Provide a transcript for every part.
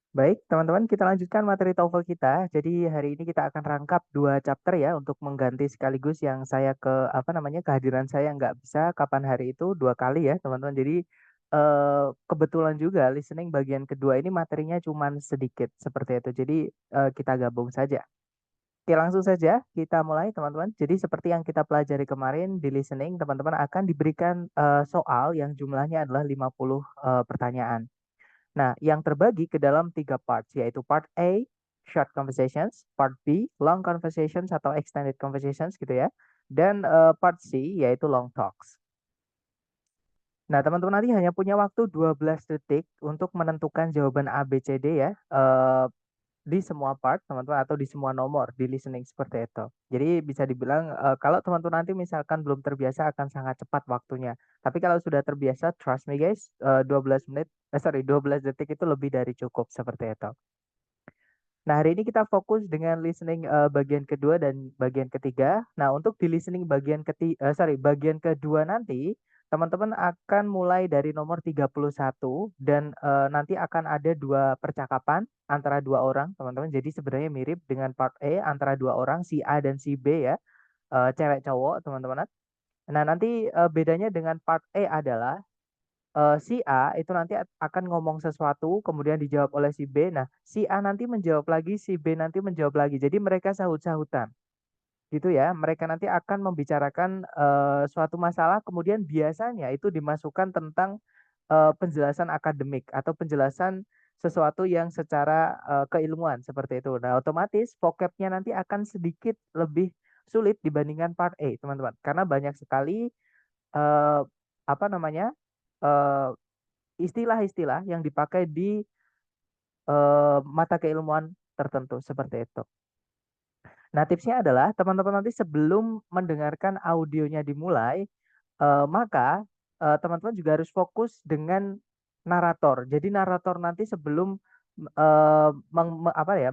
Baik, teman-teman, kita lanjutkan materi TOEFL kita. Jadi hari ini kita akan rangkap dua chapter ya untuk mengganti sekaligus yang saya kehadiran saya nggak bisa kapan hari itu dua kali ya, teman-teman. Jadi kebetulan juga listening bagian kedua ini materinya cuma sedikit seperti itu. Jadi kita gabung saja. Oke, langsung saja kita mulai, teman-teman. Jadi seperti yang kita pelajari kemarin di listening, teman-teman akan diberikan soal yang jumlahnya adalah 50 pertanyaan. Nah, yang terbagi ke dalam tiga parts, yaitu part A, short conversations, part B, long conversations atau extended conversations gitu ya, dan part C, yaitu long talks. Nah, teman-teman nanti hanya punya waktu 12 detik untuk menentukan jawaban A, B, C, D ya, di semua part, teman-teman, atau di semua nomor di listening seperti itu. Jadi bisa dibilang kalau teman-teman nanti misalkan belum terbiasa akan sangat cepat waktunya. Tapi kalau sudah terbiasa, trust me guys, 12 detik itu lebih dari cukup seperti itu. Nah, hari ini kita fokus dengan listening bagian kedua dan bagian ketiga. Nah, untuk di listening bagian kedua nanti, teman-teman akan mulai dari nomor 31 dan nanti akan ada dua percakapan antara dua orang, teman-teman. Jadi sebenarnya mirip dengan part A antara dua orang, si A dan si B ya, cewek cowok, teman-teman. Nah, nanti bedanya dengan part A adalah si A itu nanti akan ngomong sesuatu, kemudian dijawab oleh si B. Nah, si A nanti menjawab lagi, si B nanti menjawab lagi. Jadi mereka sahut-sahutan, gitu ya. Mereka nanti akan membicarakan suatu masalah, kemudian biasanya itu dimasukkan tentang penjelasan akademik atau penjelasan sesuatu yang secara keilmuan seperti itu. Nah, otomatis vocabnya nanti akan sedikit lebih sulit dibandingkan part A, teman-teman. Karena banyak sekali eh, apa namanya? eh, istilah-istilah yang dipakai di mata keilmuan tertentu seperti itu. Nah, tipsnya adalah teman-teman nanti sebelum mendengarkan audionya dimulai, maka teman-teman juga harus fokus dengan narator. Jadi narator nanti sebelum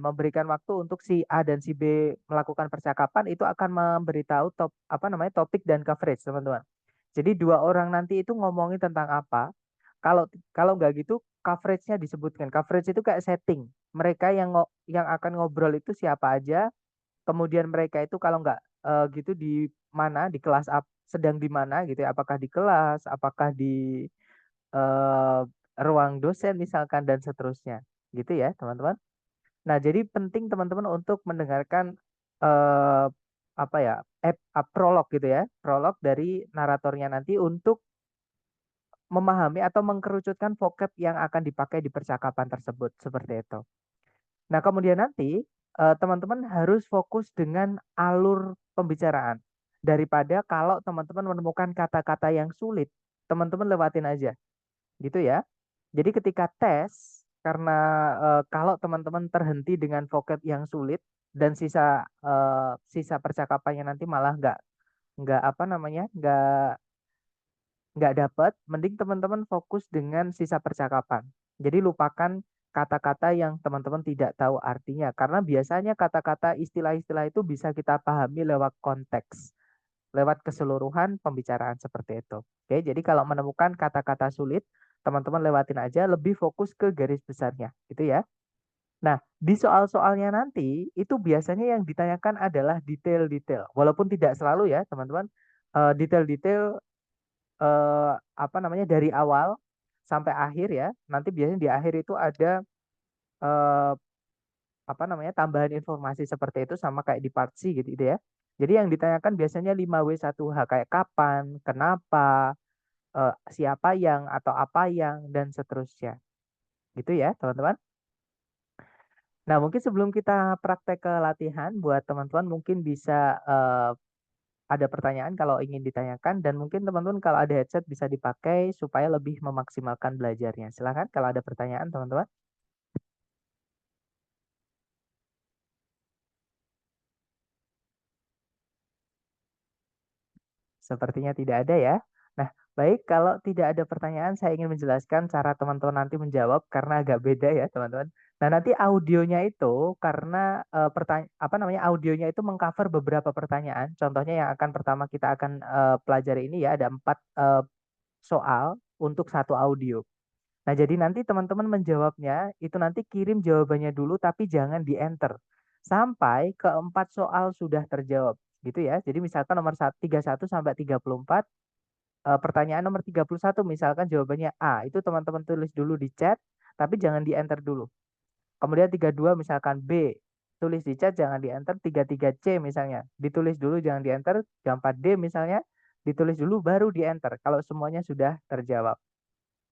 memberikan waktu untuk si A dan si B melakukan percakapan itu akan memberitahu topik dan coverage, teman-teman. Jadi dua orang nanti itu ngomongin tentang apa. Kalau kalau nggak gitu coverage-nya disebutkan. Coverage itu kayak setting. Mereka yang akan ngobrol itu siapa aja. Kemudian mereka itu kalau nggak gitu di mana, di kelas sedang di mana gitu ya. Apakah di kelas, apakah di eh, ruang dosen misalkan dan seterusnya. Gitu ya, teman-teman. Nah, jadi penting teman-teman untuk mendengarkan eh, prolog gitu ya, prolog dari naratornya nanti untuk memahami atau mengkerucutkan vocab yang akan dipakai di percakapan tersebut seperti itu. Nah, kemudian nanti teman-teman harus fokus dengan alur pembicaraan daripada kalau teman-teman menemukan kata-kata yang sulit, teman-teman lewatin aja, gitu ya. Jadi ketika tes, karena kalau teman-teman terhenti dengan vocab yang sulit dan sisa percakapannya nanti malah nggak apa namanya nggak dapat, mending teman-teman fokus dengan sisa percakapan. Jadi lupakan kata-kata yang teman-teman tidak tahu artinya, karena biasanya kata-kata istilah-istilah itu bisa kita pahami lewat konteks, lewat keseluruhan pembicaraan seperti itu. Oke, jadi kalau menemukan kata-kata sulit, teman-teman lewatin aja, lebih fokus ke garis besarnya, gitu ya. Nah, di soal-soalnya nanti itu biasanya yang ditanyakan adalah detail-detail, walaupun tidak selalu ya, teman-teman. Detail-detail dari awal sampai akhir ya. Nanti biasanya di akhir itu ada eh, tambahan informasi seperti itu sama kayak di part C gitu ya. Jadi yang ditanyakan biasanya 5W1H kayak kapan, kenapa, siapa yang atau apa yang dan seterusnya. Gitu ya, teman-teman. Nah, mungkin sebelum kita praktek ke latihan buat teman-teman mungkin bisa ada pertanyaan kalau ingin ditanyakan dan mungkin teman-teman kalau ada headset bisa dipakai supaya lebih memaksimalkan belajarnya. Silakan kalau ada pertanyaan teman-teman. Sepertinya tidak ada ya. Nah, baik kalau tidak ada pertanyaan saya ingin menjelaskan cara teman-teman nanti menjawab karena agak beda ya teman-teman. Nah, nanti audionya itu karena audionya itu mengcover beberapa pertanyaan. Contohnya yang akan pertama kita akan pelajari ini ya ada 4 soal untuk satu audio. Nah, jadi nanti teman-teman menjawabnya, itu nanti kirim jawabannya dulu tapi jangan di-enter. Sampai keempat soal sudah terjawab, gitu ya. Jadi misalkan nomor 31 sampai 34, pertanyaan nomor 31 misalkan jawabannya A, itu teman-teman tulis dulu di chat, tapi jangan di-enter dulu. Kemudian 32 misalkan B, tulis di chat jangan di-enter, 33C misalnya, ditulis dulu jangan di-enter, 34D misalnya, ditulis dulu baru di-enter kalau semuanya sudah terjawab.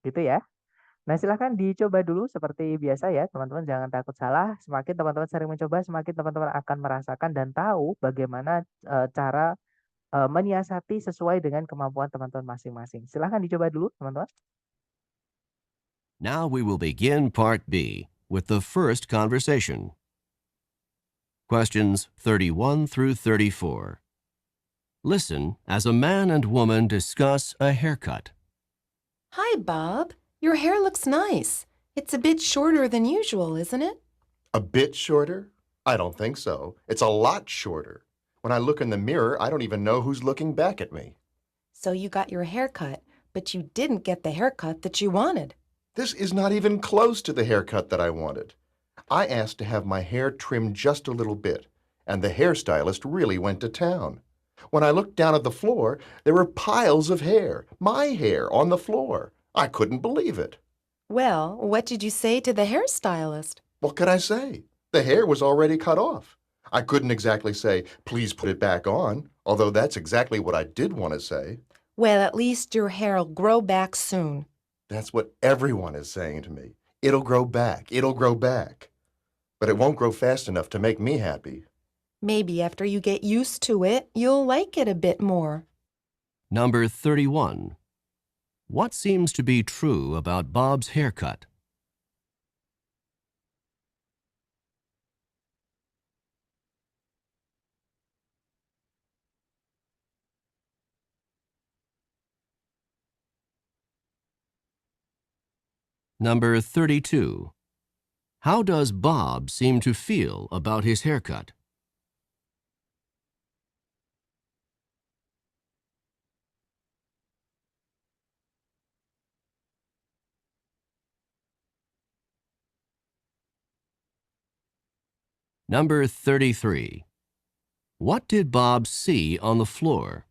Gitu ya. Nah, silahkan dicoba dulu seperti biasa ya, teman-teman jangan takut salah. Semakin teman-teman sering mencoba, semakin teman-teman akan merasakan dan tahu bagaimana cara menyiasati sesuai dengan kemampuan teman-teman masing-masing. Silahkan dicoba dulu, teman-teman. Now we will begin Part B with the first conversation. Questions 31 through 34. Listen as a man and woman discuss a haircut. Hi, Bob. Your hair looks nice. It's a bit shorter than usual, isn't it? A bit shorter? I don't think so. It's a lot shorter. When I look in the mirror, I don't even know who's looking back at me. So you got your hair cut, but you didn't get the haircut that you wanted. This is not even close to the haircut that I wanted. I asked to have my hair trimmed just a little bit, and the hairstylist really went to town. When I looked down at the floor, there were piles of hair, my hair, on the floor. I couldn't believe it. Well, what did you say to the hairstylist? What could I say? The hair was already cut off. I couldn't exactly say, please put it back on, although that's exactly what I did want to say. Well, at least your hair'll grow back soon. That's what everyone is saying to me. It'll grow back. It'll grow back. But it won't grow fast enough to make me happy. Maybe after you get used to it, you'll like it a bit more. Number 31. What seems to be true about Bob's haircut? Number 32. How does Bob seem to feel about his haircut? Number 33. What did Bob see on the floor?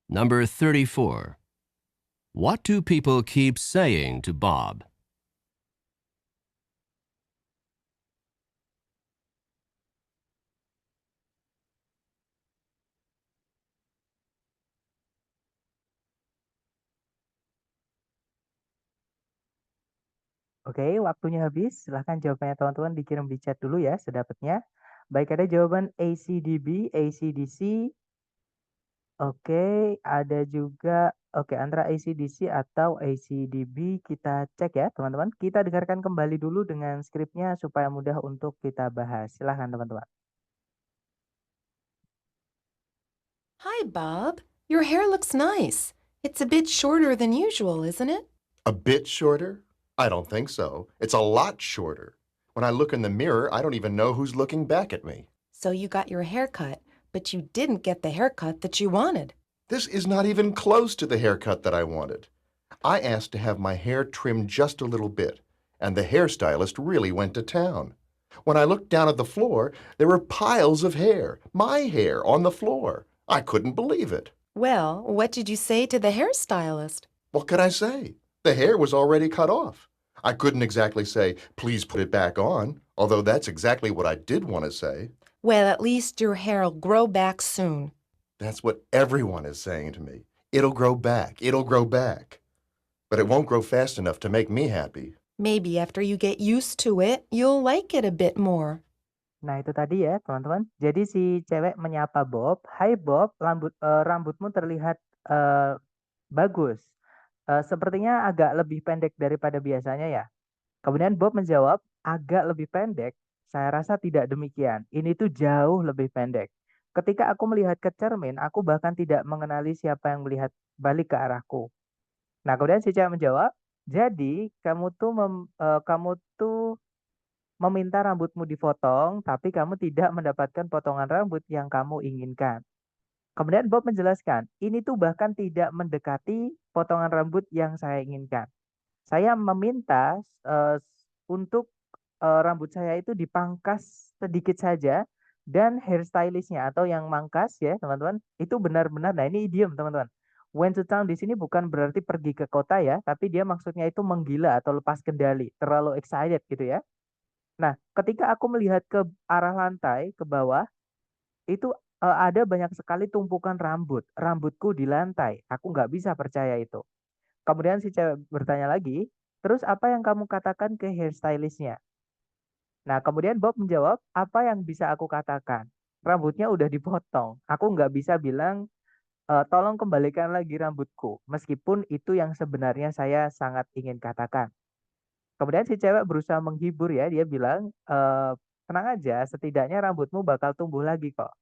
Number 34. What do people keep saying to Bob? Oke, waktunya habis. Silahkan jawabannya teman-teman dikirim di chat dulu ya sedapatnya. Baik, ada jawaban ACDB, ACDC. Oke, ada juga antara ACDC atau ACDB kita cek ya teman-teman. Kita dengarkan kembali dulu dengan skripnya supaya mudah untuk kita bahas. Silahkan teman-teman. Hi, Bob. Your hair looks nice. It's a bit shorter than usual, isn't it? A bit shorter? I don't think so. It's a lot shorter. When I look in the mirror, I don't even know who's looking back at me. So you got your hair cut, but you didn't get the haircut that you wanted. This is not even close to the haircut that I wanted. I asked to have my hair trimmed just a little bit, and the hairstylist really went to town. When I looked down at the floor, there were piles of hair, my hair, on the floor. I couldn't believe it. Well, what did you say to the hairstylist? What could I say? The hair was already cut off. I couldn't exactly say, please put it back on, although that's exactly what I did want to say. Well, at least your hair'll grow back soon. That's what everyone is saying to me. It'll grow back. It'll grow back. But it won't grow fast enough to make me happy. Maybe after you get used to it, you'll like it a bit more. Nah, itu tadi ya, teman-teman. Jadi si cewek menyapa Bob, "Hai Bob, rambutmu terlihat bagus. Sepertinya agak lebih pendek daripada biasanya ya?" Kemudian Bob menjawab, "Agak lebih pendek? Saya rasa tidak demikian. Ini tuh jauh lebih pendek. Ketika aku melihat ke cermin, aku bahkan tidak mengenali siapa yang melihat balik ke arahku." Nah, kemudian si cewek menjawab, "Jadi kamu tuh meminta rambutmu dipotong, tapi kamu tidak mendapatkan potongan rambut yang kamu inginkan. Kemudian Bob menjelaskan, ini tuh bahkan tidak mendekati potongan rambut yang saya inginkan. Saya meminta untuk rambut saya itu dipangkas sedikit saja dan hairstylist-nya atau yang mangkas ya teman-teman, itu benar-benar, nah ini idiom teman-teman. Went to town di sini bukan berarti pergi ke kota ya, tapi dia maksudnya itu menggila atau lepas kendali, terlalu excited gitu ya. Nah, ketika aku melihat ke arah lantai, ke bawah, itu ada banyak sekali tumpukan rambut, rambutku di lantai. Aku nggak bisa percaya itu. Kemudian si cewek bertanya lagi, "Terus apa yang kamu katakan ke hairstylist-nya?" Nah, kemudian Bob menjawab, "Apa yang bisa aku katakan? Rambutnya udah dipotong. Aku nggak bisa bilang, tolong kembalikan lagi rambutku." Meskipun itu yang sebenarnya saya sangat ingin katakan. Kemudian si cewek berusaha menghibur ya, dia bilang, "Tenang aja, setidaknya rambutmu bakal tumbuh lagi kok."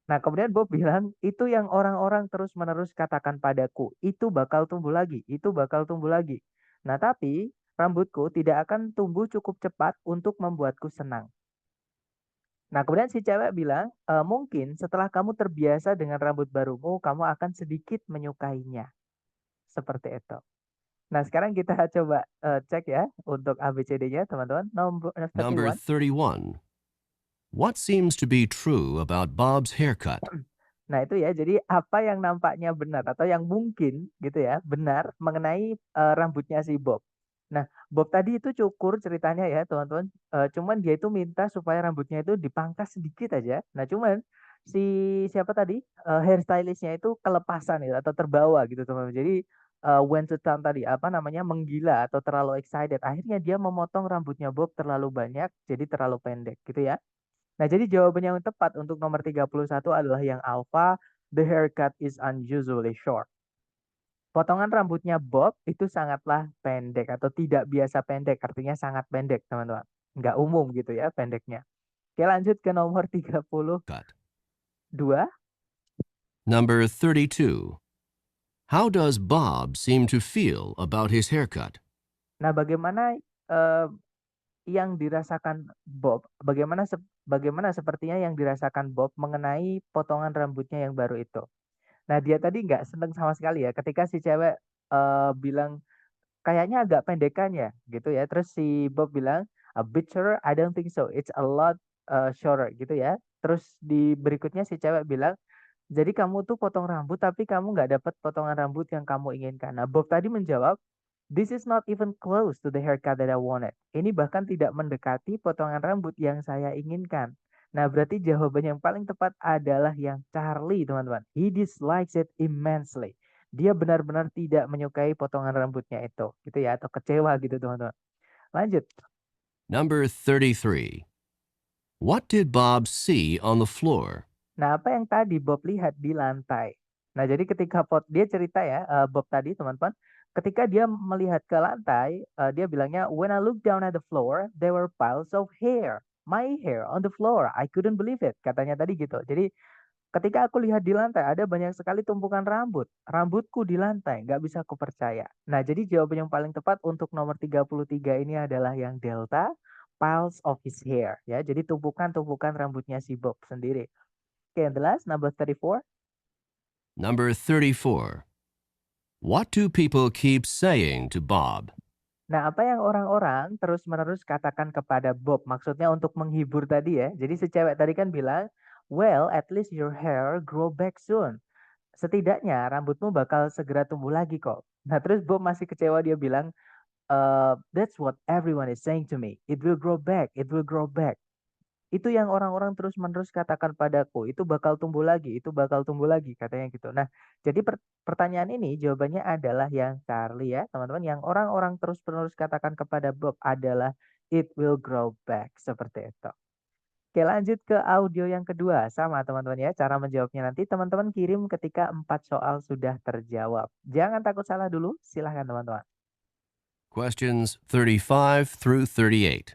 Nah, kemudian Bob bilang, "Itu yang orang-orang terus-menerus katakan padaku, itu bakal tumbuh lagi, itu bakal tumbuh lagi. Nah, tapi rambutku tidak akan tumbuh cukup cepat untuk membuatku senang." Nah, kemudian si cewek bilang, "Mungkin setelah kamu terbiasa dengan rambut barumu, kamu akan sedikit menyukainya." Seperti itu. Nah, sekarang kita coba, cek ya untuk ABCD-nya teman-teman. Nomor Number 31. 31. What seems to be true about Bob's haircut? Nah itu ya, jadi apa yang nampaknya benar atau yang mungkin gitu ya, benar mengenai, rambutnya si Bob. Nah, Bob tadi itu cukur ceritanya ya teman-teman, cuman dia itu minta supaya rambutnya itu dipangkas sedikit aja. Nah cuman, si siapa tadi, hairstylist-nya itu kelepasan gitu atau terbawa gitu teman-teman. Jadi, went to town tadi, apa namanya, menggila atau terlalu excited. Akhirnya dia memotong rambutnya Bob terlalu banyak, jadi terlalu pendek gitu ya. Nah, jadi jawaban yang tepat untuk nomor 31 adalah yang alfa, the haircut is unusually short. Potongan rambutnya Bob itu sangatlah pendek atau tidak biasa pendek, artinya sangat pendek, teman-teman. Nggak umum gitu ya pendeknya. Oke, lanjut ke nomor 32. Cut. Number 32. How does Bob seem to feel about his haircut? Nah, bagaimana yang dirasakan Bob, bagaimana sepertinya yang dirasakan Bob mengenai potongan rambutnya yang baru itu? Nah, dia tadi nggak seneng sama sekali ya ketika si cewek, bilang, "Kayaknya agak pendekan ya?" Gitu ya. Terus si Bob bilang, "A bit shorter? I don't think so. It's a lot, shorter." Gitu ya. Terus di berikutnya si cewek bilang, "Jadi kamu tuh potong rambut tapi kamu nggak dapat potongan rambut yang kamu inginkan." Nah, Bob tadi menjawab, "This is not even close to the haircut that I wanted." Ini bahkan tidak mendekati potongan rambut yang saya inginkan. Nah, berarti jawaban yang paling tepat adalah yang Charlie, teman-teman. He dislikes it immensely. Dia benar-benar tidak menyukai potongan rambutnya itu, gitu ya, atau kecewa gitu, teman-teman. Lanjut. Number 33. What did Bob see on the floor? Nah, apa yang tadi Bob lihat di lantai? Nah, jadi ketika dia cerita ya, Bob tadi teman-teman, ketika dia melihat ke lantai, dia bilangnya, "When I look down at the floor, there were piles of hair. My hair on the floor. I couldn't believe it." Katanya tadi gitu. Jadi ketika aku lihat di lantai ada banyak sekali tumpukan rambut. Rambutku di lantai, nggak bisa aku percaya. Nah, jadi jawaban yang paling tepat untuk nomor 33 ini adalah yang delta, piles of his hair ya. Jadi tumpukan-tumpukan rambutnya si Bob sendiri. Okay, and the last, number 34. Number 34. What do people keep saying to Bob? Nah, apa yang orang-orang terus-menerus katakan kepada Bob? Maksudnya untuk menghibur tadi ya. Jadi si cewek tadi kan bilang, "Well, at least your hair grow back soon." Setidaknya rambutmu bakal segera tumbuh lagi kok. Nah, terus Bob masih kecewa dia bilang, "That's what everyone is saying to me. It will grow back, it will grow back." Itu yang orang-orang terus-menerus katakan padaku, "Itu bakal tumbuh lagi, itu bakal tumbuh lagi," katanya gitu. Nah, jadi pertanyaan ini jawabannya adalah yang Charlie ya, teman-teman. Yang orang-orang terus-menerus katakan kepada Bob adalah, "It will grow back," seperti itu. Oke, lanjut ke audio yang kedua. Sama teman-teman ya, cara menjawabnya nanti teman-teman kirim ketika 4 soal sudah terjawab. Jangan takut salah dulu, silahkan teman-teman. Questions 35 through 38.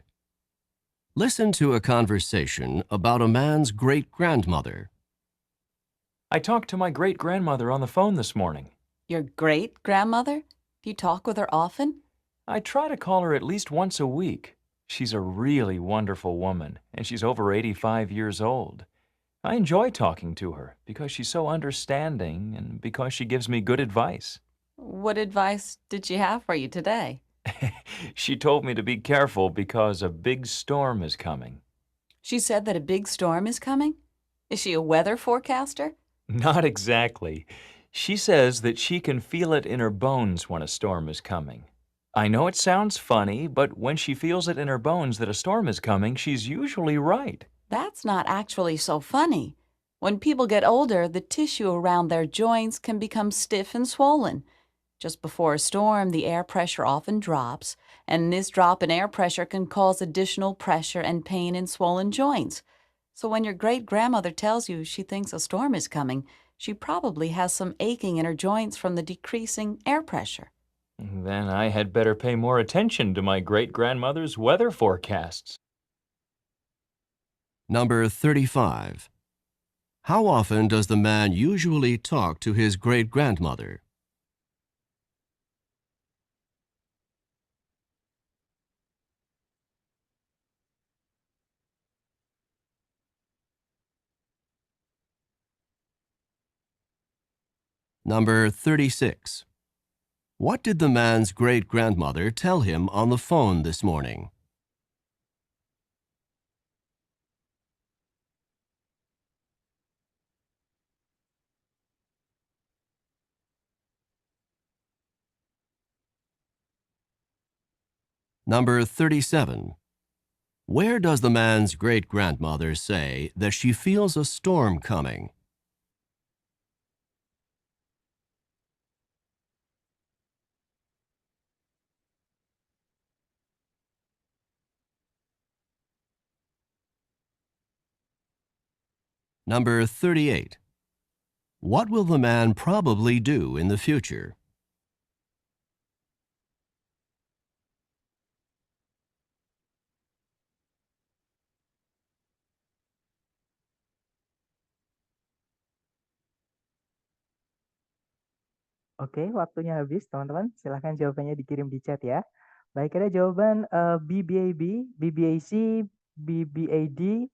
Listen to a conversation about a man's great-grandmother. I talked to my great-grandmother on the phone this morning. Your great-grandmother? Do you talk with her often? I try to call her at least once a week. She's a really wonderful woman, and she's over 85 years old. I enjoy talking to her because she's so understanding and because she gives me good advice. What advice did she have for you today? She told me to be careful because a big storm is coming. She said that a big storm is coming? Is she a weather forecaster? Not exactly. She says that she can feel it in her bones when a storm is coming. I know it sounds funny, but when she feels it in her bones that a storm is coming, she's usually right. That's not actually so funny. When people get older, the tissue around their joints can become stiff and swollen. Just before a storm, the air pressure often drops, and this drop in air pressure can cause additional pressure and pain in swollen joints. So when your great-grandmother tells you she thinks a storm is coming, she probably has some aching in her joints from the decreasing air pressure. Then I had better pay more attention to my great-grandmother's weather forecasts. Number 35. How often does the man usually talk to his great-grandmother? Number 36. What did the man's great-grandmother tell him on the phone this morning? Number 37. Where does the man's great-grandmother say that she feels a storm coming? Number 38. What will the man probably do in the future? Oke, waktunya habis, teman-teman. Silahkan jawabannya dikirim di chat ya. Baik, ada jawaban BBAB, BBAC, BBAD.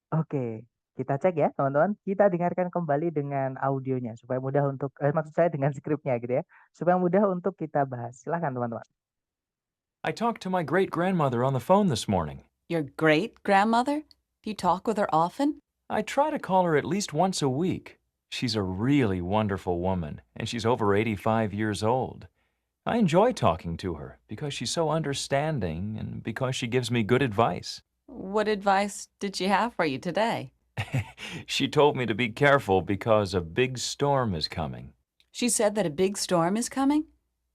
Oke, kita cek ya, teman-teman. Kita dengarkan kembali dengan audionya supaya mudah untuk, maksud saya dengan skripnya gitu ya, supaya mudah untuk kita bahas. Silahkan, teman-teman. I talked to my great-grandmother on the phone this morning. Your great-grandmother? Do you talk with her often? I try to call her at least once a week. She's a really wonderful woman, and she's over 85 years old. I enjoy talking to her because she's so understanding and because she gives me good advice. What advice did she have for you today? She told me to be careful because a big storm is coming. She said that a big storm is coming?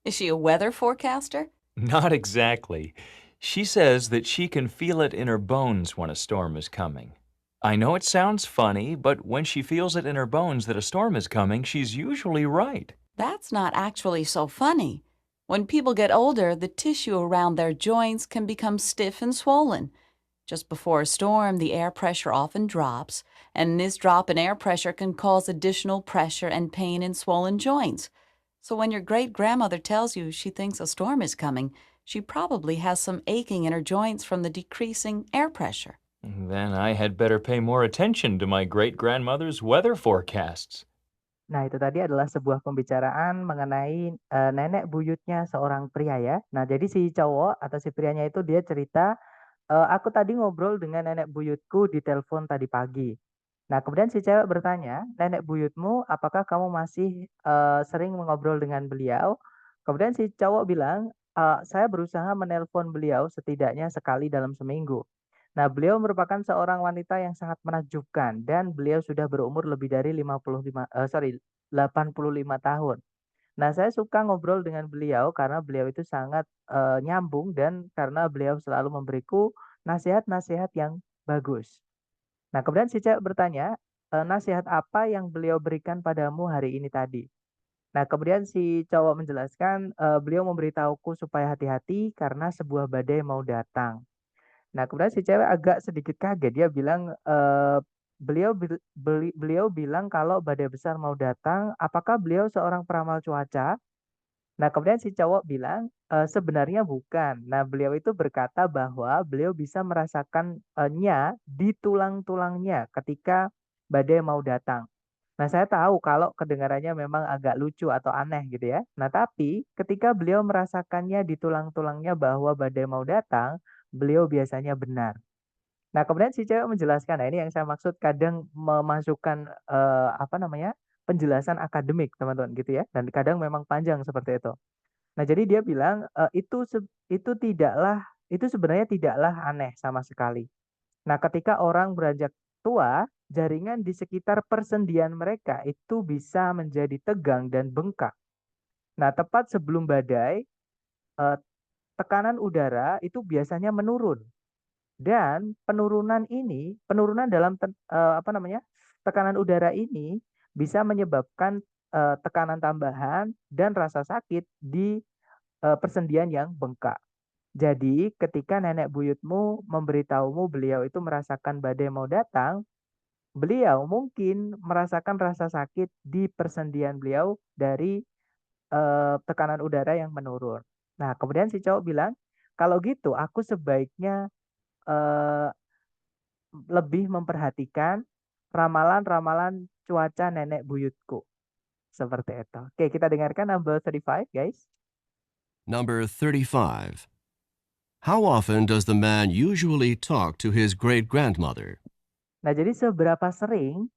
Is she a weather forecaster? Not exactly. She says that she can feel it in her bones when a storm is coming. I know it sounds funny, but when she feels it in her bones that a storm is coming, she's usually right. That's not actually so funny. When people get older, the tissue around their joints can become stiff and swollen. Just before a storm, the air pressure often drops, and this drop in air pressure can cause additional pressure and pain in swollen joints. So when your great-grandmother tells you she thinks a storm is coming, she probably has some aching in her joints from the decreasing air pressure. Then I had better pay more attention to my great-grandmother's weather forecasts. Nah, itu tadi adalah sebuah pembicaraan mengenai, nenek buyutnya seorang pria ya. Nah, jadi si cowok atau si prianya itu dia cerita, "Aku tadi ngobrol dengan nenek buyutku di telepon tadi pagi." Nah, kemudian si cewek bertanya, "Nenek buyutmu, apakah kamu masih, sering mengobrol dengan beliau?" Kemudian si cowok bilang, "Saya berusaha menelpon beliau setidaknya sekali dalam seminggu." Nah, beliau merupakan seorang wanita yang sangat menakjubkan dan beliau sudah berumur lebih dari 85 tahun. Nah, saya suka ngobrol dengan beliau karena beliau itu sangat, nyambung dan karena beliau selalu memberiku nasihat-nasihat yang bagus. Nah, kemudian si cewek bertanya, "Nasihat apa yang beliau berikan padamu hari ini tadi?" Nah, kemudian si cowok menjelaskan, "Beliau memberitahuku supaya hati-hati karena sebuah badai mau datang." Nah, kemudian si cewek agak sedikit kaget, dia bilang, beliau bilang kalau badai besar mau datang, apakah beliau seorang peramal cuaca? Nah, kemudian si cowok bilang, "Sebenarnya bukan." Nah, beliau itu berkata bahwa beliau bisa merasakan nya di tulang-tulangnya ketika badai mau datang. Nah, saya tahu kalau kedengarannya memang agak lucu atau aneh gitu ya. Nah, tapi ketika beliau merasakannya di tulang-tulangnya bahwa badai mau datang, beliau biasanya benar. Nah, kemudian si cewek menjelaskan, nah ini yang saya maksud kadang memasukkan, apa namanya, penjelasan akademik teman-teman gitu ya, dan kadang memang panjang seperti itu. Nah, jadi dia bilang, itu sebenarnya tidaklah aneh sama sekali. Nah, ketika orang beranjak tua, jaringan di sekitar persendian mereka itu bisa menjadi tegang dan bengkak. Nah, tepat sebelum badai, tekanan udara itu biasanya menurun dan penurunan dalam apa namanya, tekanan udara ini bisa menyebabkan, tekanan tambahan dan rasa sakit di, persendian yang bengkak. Jadi, ketika nenek buyutmu memberitahumu beliau itu merasakan badai mau datang, beliau mungkin merasakan rasa sakit di persendian beliau dari, tekanan udara yang menurun. Nah, kemudian si cowok bilang, "Kalau gitu aku sebaiknya, eee, lebih memperhatikan ramalan-ramalan cuaca nenek buyutku." Seperti itu. Oke, kita dengarkan number 35, guys. Number 35. How often does the man usually talk to his great grandmother? Nah, jadi seberapa sering,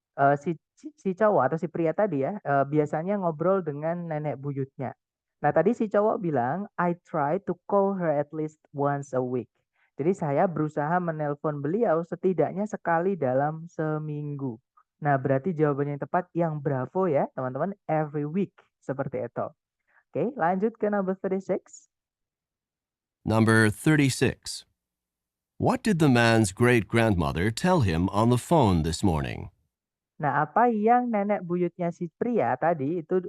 si cowok atau si pria tadi ya, biasanya ngobrol dengan nenek buyutnya. Nah, tadi si cowok bilang, "I try to call her at least once a week." Jadi saya berusaha menelpon beliau setidaknya sekali dalam seminggu. Nah, berarti jawabannya yang tepat yang bravo ya, teman-teman, every week, seperti itu. Oke, lanjut ke number 36. Number 36. What did the man's great grandmother tell him on the phone this morning? Nah, apa yang nenek buyutnya si pria tadi itu,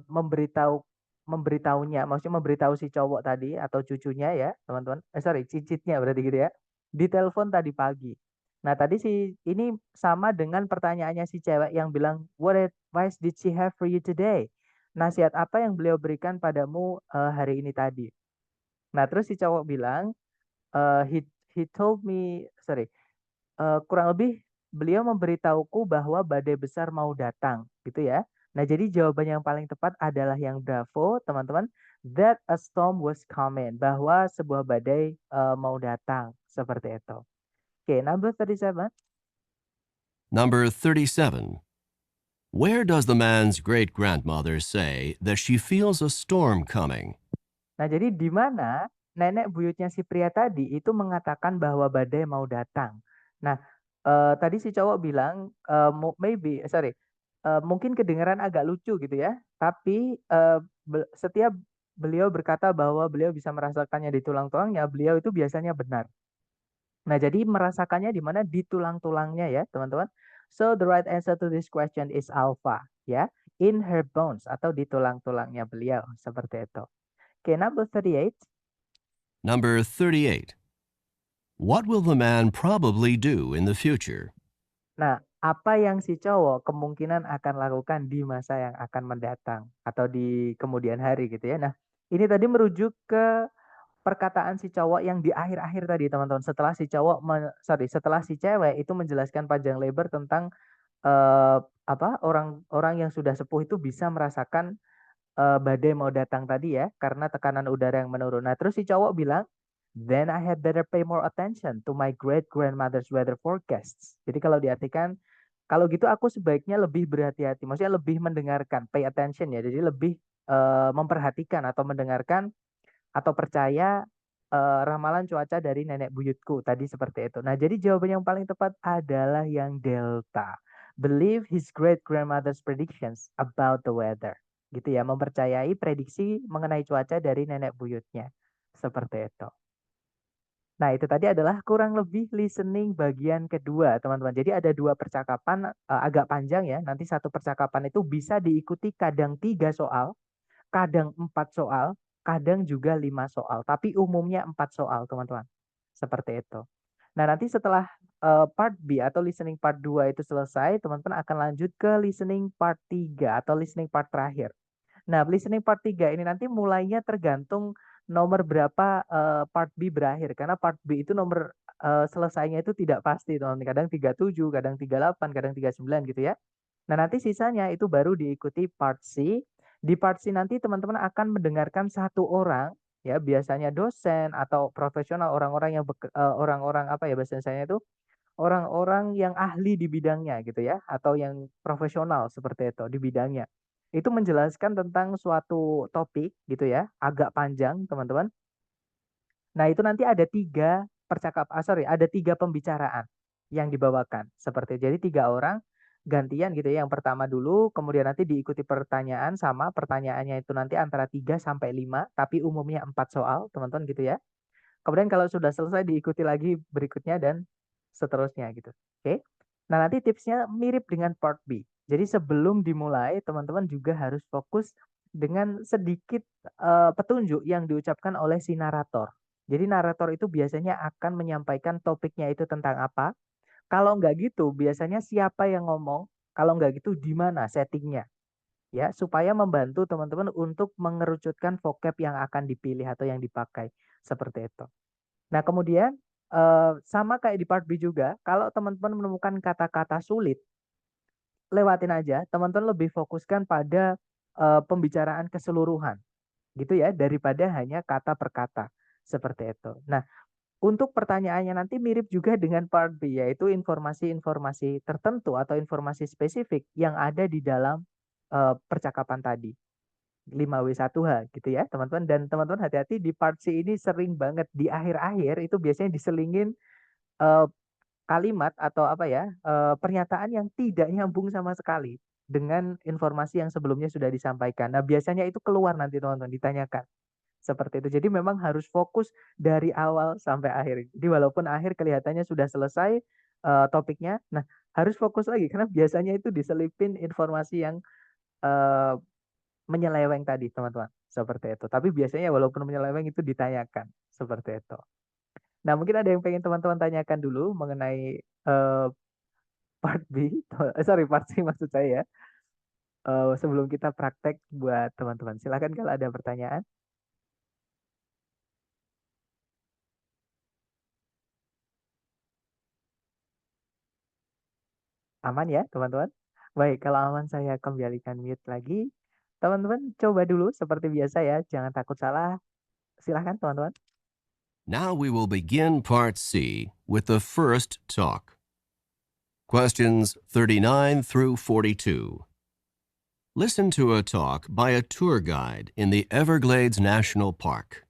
maksudnya memberitahu si cowok tadi atau cucunya ya, teman-teman, sorry, cicitnya berarti gitu ya, di telepon tadi pagi. Nah, tadi ini sama dengan pertanyaannya si cewek yang bilang, "What advice did she have for you today?" Nasihat apa yang beliau berikan padamu, hari ini tadi? Nah, terus si cowok bilang, eee, he he told me sorry, kurang lebih beliau memberitahuku bahwa badai besar mau datang, gitu ya. Nah, jadi jawaban yang paling tepat adalah yang bravo, teman-teman, that a storm was coming, bahwa sebuah badai, mau datang, seperti itu. Oke, number 37. Number 37. Where does the man's great grandmother say that she feels a storm coming? Nah, jadi di mana nenek buyutnya si pria tadi itu mengatakan bahwa badai mau datang. Nah, tadi si cowok bilang, mungkin kedengaran agak lucu gitu ya, tapi, setiap beliau berkata bahwa beliau bisa merasakannya di tulang-tulangnya, beliau itu biasanya benar. Nah, jadi merasakannya di mana? Di tulang-tulangnya ya, teman-teman. So, the right answer to this question is alpha, ya, in her bones atau di tulang-tulangnya beliau, seperti itu. Oke, number 38. Number 38. What will the man probably do in the future? Nah, apa yang si cowok kemungkinan akan lakukan di masa yang akan mendatang atau di kemudian hari gitu ya. Nah, ini tadi merujuk ke perkataan si cowok yang di akhir-akhir tadi teman-teman. Setelah si cewek itu menjelaskan panjang lebar tentang orang-orang yang sudah sepuh itu bisa merasakan badai mau datang tadi ya karena tekanan udara yang menurun. Nah, terus si cowok bilang, "Then I had better pay more attention to my great grandmother's weather forecasts." Jadi kalau diartikan, kalau gitu aku sebaiknya lebih berhati-hati, maksudnya lebih mendengarkan, pay attention ya. Jadi lebih, memperhatikan atau mendengarkan atau percaya, ramalan cuaca dari nenek buyutku tadi seperti itu. Nah, jadi jawaban yang paling tepat adalah yang delta. Believe his great grandmother's predictions about the weather. Gitu ya, mempercayai prediksi mengenai cuaca dari nenek buyutnya. Seperti itu. Nah, itu tadi adalah kurang lebih listening bagian kedua, teman-teman. Jadi ada 2 percakapan, agak panjang ya. Nanti satu percakapan itu bisa diikuti kadang 3 soal, kadang 4 soal, kadang juga 5 soal, tapi umumnya 4 soal, teman-teman. Seperti itu. Nah, nanti setelah, part B atau listening part 2 itu selesai, teman-teman akan lanjut ke listening part 3 atau listening part terakhir. Nah, listening part 3 ini nanti mulainya tergantung nomor berapa part B berakhir. Karena part B itu nomor selesainya itu tidak pasti, teman. Kadang 37, kadang 38, kadang 39 gitu ya. Nah, nanti sisanya itu baru diikuti part C. Di part C nanti teman-teman akan mendengarkan satu orang, ya biasanya dosen atau profesional, orang-orang yang orang-orang apa ya bahasanya itu, orang-orang yang ahli di bidangnya gitu ya, atau yang profesional seperti itu di bidangnya. Itu menjelaskan tentang suatu topik gitu ya, agak panjang teman-teman. Nah, itu nanti ada ada 3 pembicaraan yang dibawakan, seperti jadi 3 orang gantian gitu ya, yang pertama dulu, kemudian nanti diikuti pertanyaan sama, pertanyaannya itu nanti antara 3 sampai 5, tapi umumnya 4 soal, teman-teman gitu ya. Kemudian kalau sudah selesai diikuti lagi berikutnya dan seterusnya gitu, oke. Nah, nanti tipsnya mirip dengan part B. Jadi sebelum dimulai, teman-teman juga harus fokus dengan sedikit, petunjuk yang diucapkan oleh si narator. Jadi narator itu biasanya akan menyampaikan topiknya itu tentang apa, kalau nggak gitu biasanya siapa yang ngomong, kalau nggak gitu di mana setting-nya, ya, supaya membantu teman-teman untuk mengerucutkan vocab yang akan dipilih atau yang dipakai, seperti itu. Nah, kemudian, sama kayak di part B juga, kalau teman-teman menemukan kata-kata sulit, lewatin aja, teman-teman lebih fokuskan pada, pembicaraan keseluruhan, gitu ya, daripada hanya kata per kata, seperti itu. Nah, untuk pertanyaannya nanti mirip juga dengan part B, yaitu informasi-informasi tertentu atau informasi spesifik yang ada di dalam, percakapan tadi, 5W1H gitu ya, teman-teman. Dan teman-teman hati-hati di part C ini sering banget di akhir-akhir itu biasanya diselingin, eee, kalimat atau apa ya, pernyataan yang tidak nyambung sama sekali dengan informasi yang sebelumnya sudah disampaikan. Nah, biasanya itu keluar nanti teman-teman, ditanyakan, seperti itu. Jadi memang harus fokus dari awal sampai akhir. Jadi walaupun akhir kelihatannya sudah selesai, topiknya, nah harus fokus lagi karena biasanya itu diselipin informasi yang, eee, menyeleweng tadi teman-teman, seperti itu. Tapi biasanya walaupun menyeleweng itu ditanyakan, seperti itu. Nah, mungkin ada yang pengen teman-teman tanyakan dulu mengenai, part B, sorry part C maksud saya ya, sebelum kita praktek buat teman-teman. Silakan kalau ada pertanyaan. Aman ya, teman-teman? Baik, kalau aman saya kembalikan mute lagi. Teman-teman coba dulu seperti biasa ya, jangan takut salah. Silahkan teman-teman. Now we will begin part C with the first talk. Questions 39 through 42. Listen to a talk by a tour guide in the Everglades National Park.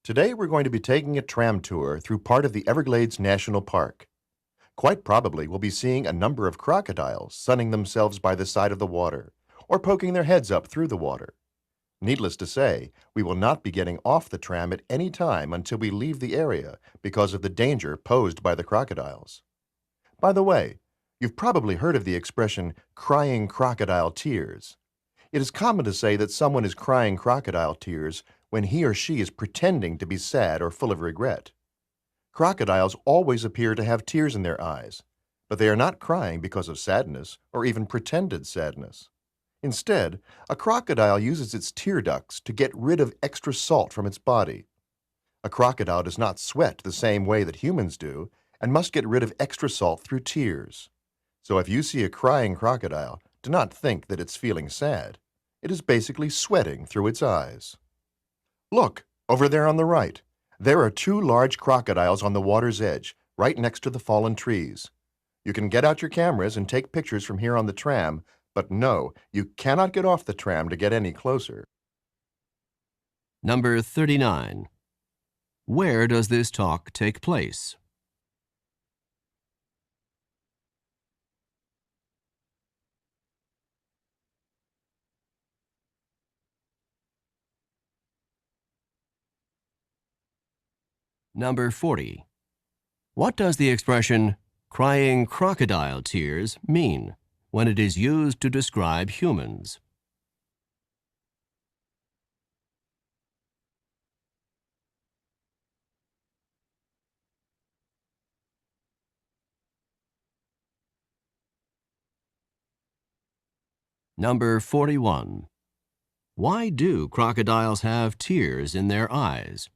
Today we're going to be taking a tram tour through part of the Everglades National Park. Quite probably we'll be seeing a number of crocodiles sunning themselves by the side of the water or poking their heads up through the water. Needless to say, we will not be getting off the tram at any time until we leave the area because of the danger posed by the crocodiles. By the way, you've probably heard of the expression crying crocodile tears. It is common to say that someone is crying crocodile tears when he or she is pretending to be sad or full of regret. Crocodiles always appear to have tears in their eyes, but they are not crying because of sadness or even pretended sadness. Instead, a crocodile uses its tear ducts to get rid of extra salt from its body. A crocodile does not sweat the same way that humans do and must get rid of extra salt through tears. So if you see a crying crocodile, do not think that it's feeling sad. It is basically sweating through its eyes. Look, over there on the right. There are two large crocodiles on the water's edge, right next to the fallen trees. You can get out your cameras and take pictures from here on the tram, but no, you cannot get off the tram to get any closer. Number 39. Where does this talk take place? Number 40. What does the expression crying crocodile tears mean when it is used to describe humans? Number 41. Why do crocodiles have tears in their eyes?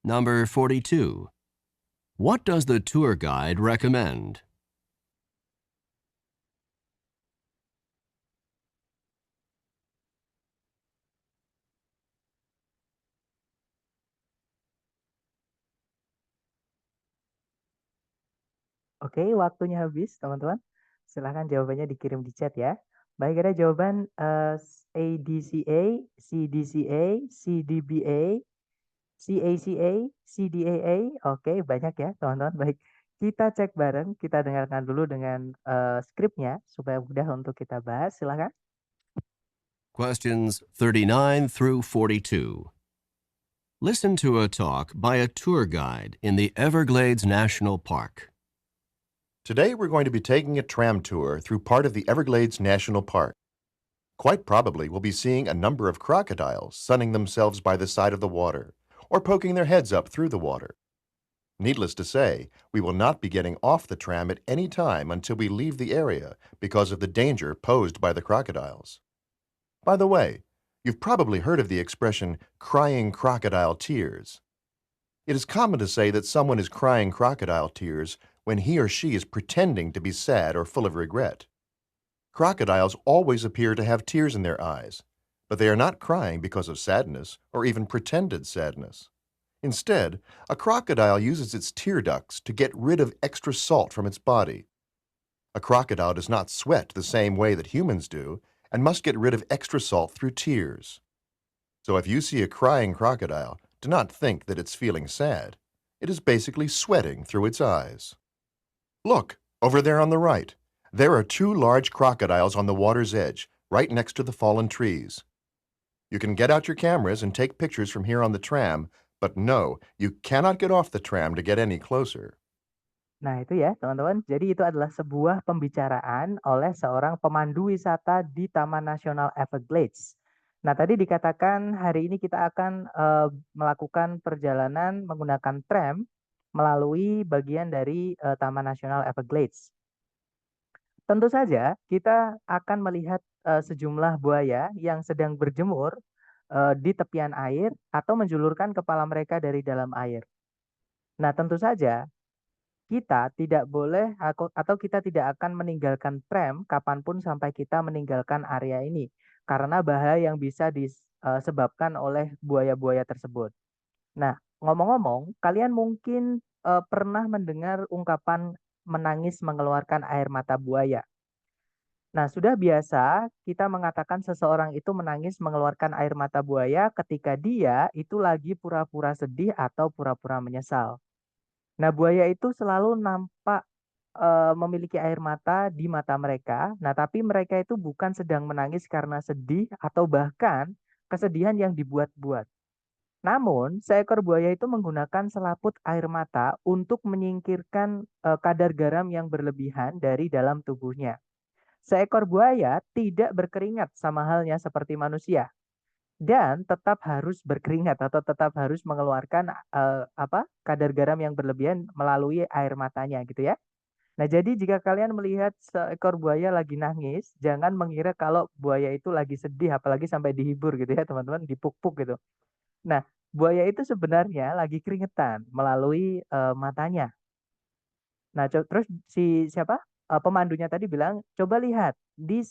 Number 42. What does the tour guide recommend? Oke, waktunya habis, teman-teman. Silahkan jawabannya dikirim di chat ya. Baik, ada jawaban ADCA, CDCA, CDBA, CACA, CDAA. Oke, banyak ya, teman-teman. Baik, kita cek bareng, kita dengarkan dulu dengan skripnya supaya mudah untuk kita bahas. Silahkan. Questions 39 through 42. Listen to a talk by a tour guide in the Everglades National Park. Today we're going to be taking a tram tour through part of the Everglades National Park. Quite probably we'll be seeing a number of crocodiles sunning themselves by the side of the water or poking their heads up through the water. Needless to say, we will not be getting off the tram at any time until we leave the area because of the danger posed by the crocodiles. By the way, you've probably heard of the expression crying crocodile tears. It is common to say that someone is crying crocodile tears when he or she is pretending to be sad or full of regret. Crocodiles always appear to have tears in their eyes, but they are not crying because of sadness or even pretended sadness. Instead, a crocodile uses its tear ducts to get rid of extra salt from its body. A crocodile does not sweat the same way that humans do and must get rid of extra salt through tears. So if you see a crying crocodile, do not think that it's feeling sad. It is basically sweating through its eyes. Look, over there on the right. There are two large crocodiles on the water's edge, right next to the fallen trees. You can get out your cameras and take pictures from here on the tram, but no, you cannot get off the tram to get any closer. Nah, itu ya, teman-teman. Jadi itu adalah sebuah pembicaraan oleh seorang pemandu wisata di Taman Nasional Everglades. Nah, tadi dikatakan hari ini kita akan melakukan perjalanan menggunakan tram melalui bagian dari Taman Nasional Everglades. Tentu saja kita akan melihat sejumlah buaya yang sedang berjemur di tepian air atau menjulurkan kepala mereka dari dalam air. Nah, tentu saja kita tidak boleh atau kita tidak akan meninggalkan tram kapanpun sampai kita meninggalkan area ini karena bahaya yang bisa disebabkan oleh buaya-buaya tersebut. Nah, ngomong-ngomong, kalian mungkin pernah mendengar ungkapan menangis mengeluarkan air mata buaya. Nah, sudah biasa kita mengatakan seseorang itu menangis mengeluarkan air mata buaya ketika dia itu lagi pura-pura sedih atau pura-pura menyesal. Nah, buaya itu selalu nampak memiliki air mata di mata mereka. Nah, tapi mereka itu bukan sedang menangis karena sedih atau bahkan kesedihan yang dibuat-buat. Namun, seekor buaya itu menggunakan selaput air mata untuk menyingkirkan kadar garam yang berlebihan dari dalam tubuhnya. Seekor buaya tidak berkeringat sama halnya seperti manusia dan tetap harus berkeringat atau tetap harus mengeluarkan kadar garam yang berlebihan melalui air matanya gitu ya. Nah, jadi jika kalian melihat seekor buaya lagi nangis, jangan mengira kalau buaya itu lagi sedih apalagi sampai dihibur gitu ya, teman-teman, dipuk-puk gitu. Nah, buaya itu sebenarnya lagi keringetan melalui matanya. Nah, terus pemandunya tadi bilang, "Coba lihat di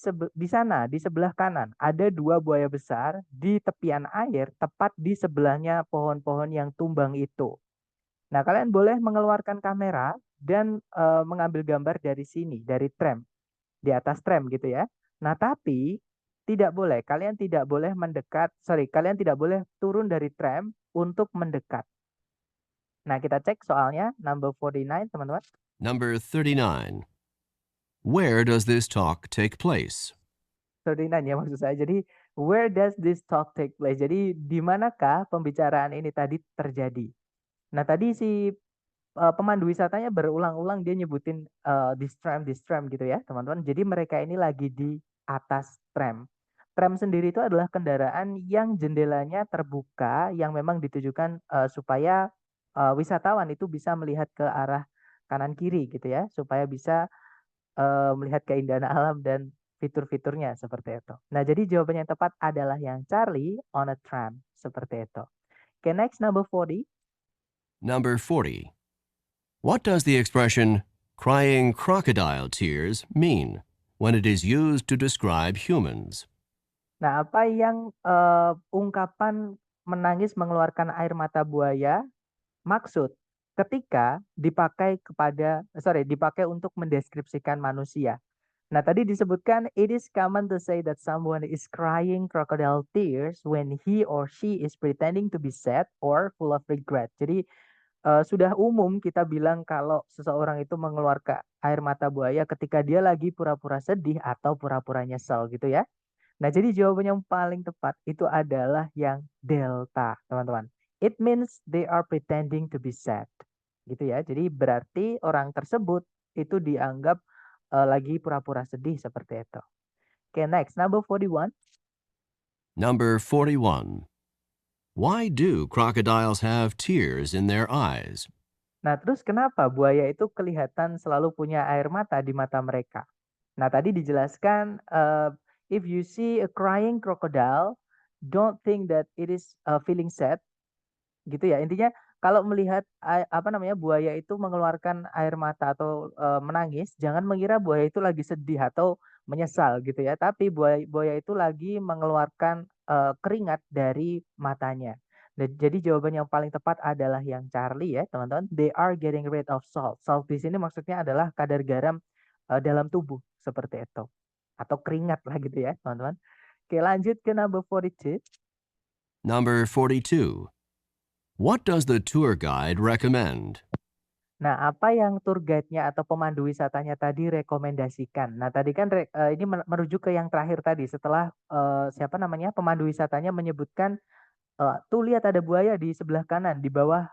sana, di sebelah kanan ada 2 buaya besar di tepian air tepat di sebelahnya pohon-pohon yang tumbang itu. Nah, kalian boleh mengeluarkan kamera dan mengambil gambar dari sini, dari tram, di atas tram gitu ya. Nah, tapi kalian tidak boleh kalian tidak boleh turun dari tram untuk mendekat." Nah, kita cek soalnya number 49, teman-teman. Number 39. Where does this talk take place? 39 ya maksud saya. Jadi, where does this talk take place? Jadi, di manakah pembicaraan ini tadi terjadi? Nah, tadi si pemandu wisatanya berulang-ulang dia nyebutin this tram gitu ya, teman-teman. Jadi mereka ini lagi di atas tram. Tram sendiri itu adalah kendaraan yang jendelanya terbuka yang memang ditujukan supaya wisatawan itu bisa melihat ke arah kanan kiri gitu ya, supaya bisa melihat keindahan alam dan fitur-fiturnya seperti itu. Nah, jadi jawaban yang tepat adalah yang Charlie on a tram seperti itu. Okay, next number 40. Number 40. What does the expression crying crocodile tears mean when it is used to describe humans? Nah, apa yang ungkapan menangis mengeluarkan air mata buaya maksud ketika dipakai untuk mendeskripsikan manusia. Nah, tadi disebutkan it is common to say that someone is crying crocodile tears when he or she is pretending to be sad or full of regret. Jadi sudah umum kita bilang kalau seseorang itu mengeluarkan air mata buaya ketika dia lagi pura-pura sedih atau pura-pura nyesel gitu ya. Nah, jadi jawaban yang paling tepat itu adalah yang delta, teman-teman. It means they are pretending to be sad. Gitu ya. Jadi berarti orang tersebut itu dianggap lagi pura-pura sedih seperti itu. Okay, next, number 41. Number 41. Why do crocodiles have tears in their eyes? Nah, terus kenapa buaya itu kelihatan selalu punya air mata di mata mereka? Nah, tadi dijelaskan, if you see a crying crocodile, don't think that it is feeling sad, gitu ya. Intinya kalau melihat buaya itu mengeluarkan air mata atau menangis, jangan mengira buaya itu lagi sedih atau menyesal gitu ya. Tapi buaya buaya itu lagi mengeluarkan keringat dari matanya. Jadi jawaban yang paling tepat adalah yang Charlie ya, teman-teman. They are getting rid of salt. Salt di sini maksudnya adalah kadar garam dalam tubuh seperti itu. Atau keringat lah gitu ya, teman-teman. Oke, lanjut ke number 42. Number 42. What does the tour guide recommend? Nah, apa yang tour guide-nya atau pemandu wisatanya tadi rekomendasikan? Nah, tadi kan ini merujuk ke yang terakhir tadi setelah pemandu wisatanya menyebutkan, "Tuh lihat ada buaya di sebelah kanan, di bawah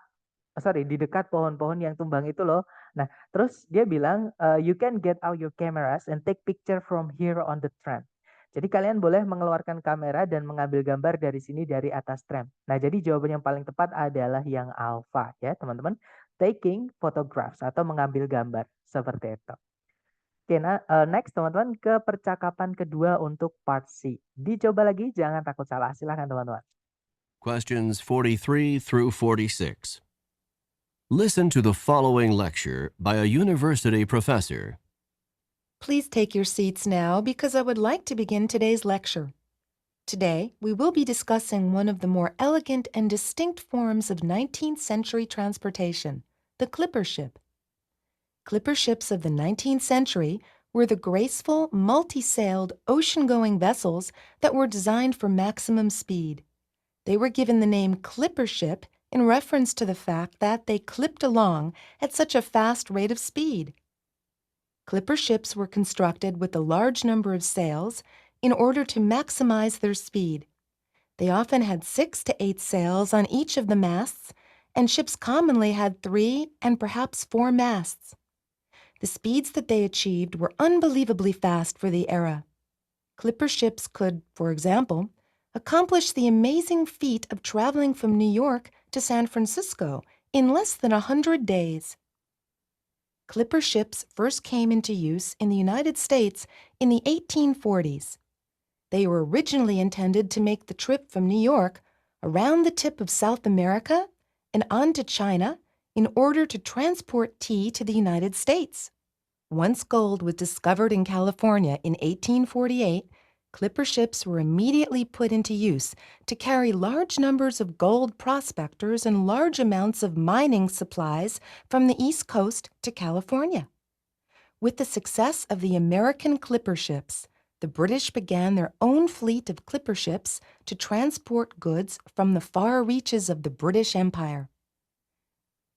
di dekat pohon-pohon yang tumbang itu loh." Nah, terus dia bilang, "You can get out your cameras and take picture from here on the tram." Jadi kalian boleh mengeluarkan kamera dan mengambil gambar dari sini dari atas tram. Nah, jadi jawaban yang paling tepat adalah yang alfa ya, teman-teman. Taking photographs atau mengambil gambar seperti itu. Oke, nah, next teman-teman ke percakapan kedua untuk part C. Dicoba lagi, jangan takut salah. Silakan teman-teman. Questions 43 through 46. Listen to the following lecture by a university professor. Please take your seats now because I would like to begin today's lecture. Today, we will be discussing one of the more elegant and distinct forms of 19th century transportation, the clipper ship. Clipper ships of the 19th century were the graceful, multi-sailed, ocean-going vessels that were designed for maximum speed. They were given the name clipper ship in reference to the fact that they clipped along at such a fast rate of speed. Clipper ships were constructed with a large number of sails in order to maximize their speed. They often had 6 to 8 sails on each of the masts, and ships commonly had 3 and perhaps 4 masts. The speeds that they achieved were unbelievably fast for the era. Clipper ships could, for example, accomplish the amazing feat of traveling from New York to San Francisco in less than 100 days. Clipper ships first came into use in the United States in the 1840s. They were originally intended to make the trip from New York around the tip of South America and on to China in order to transport tea to the United States. Once gold was discovered in California in 1848, clipper ships were immediately put into use to carry large numbers of gold prospectors and large amounts of mining supplies from the East Coast to California. With the success of the American clipper ships, the British began their own fleet of clipper ships to transport goods from the far reaches of the British Empire.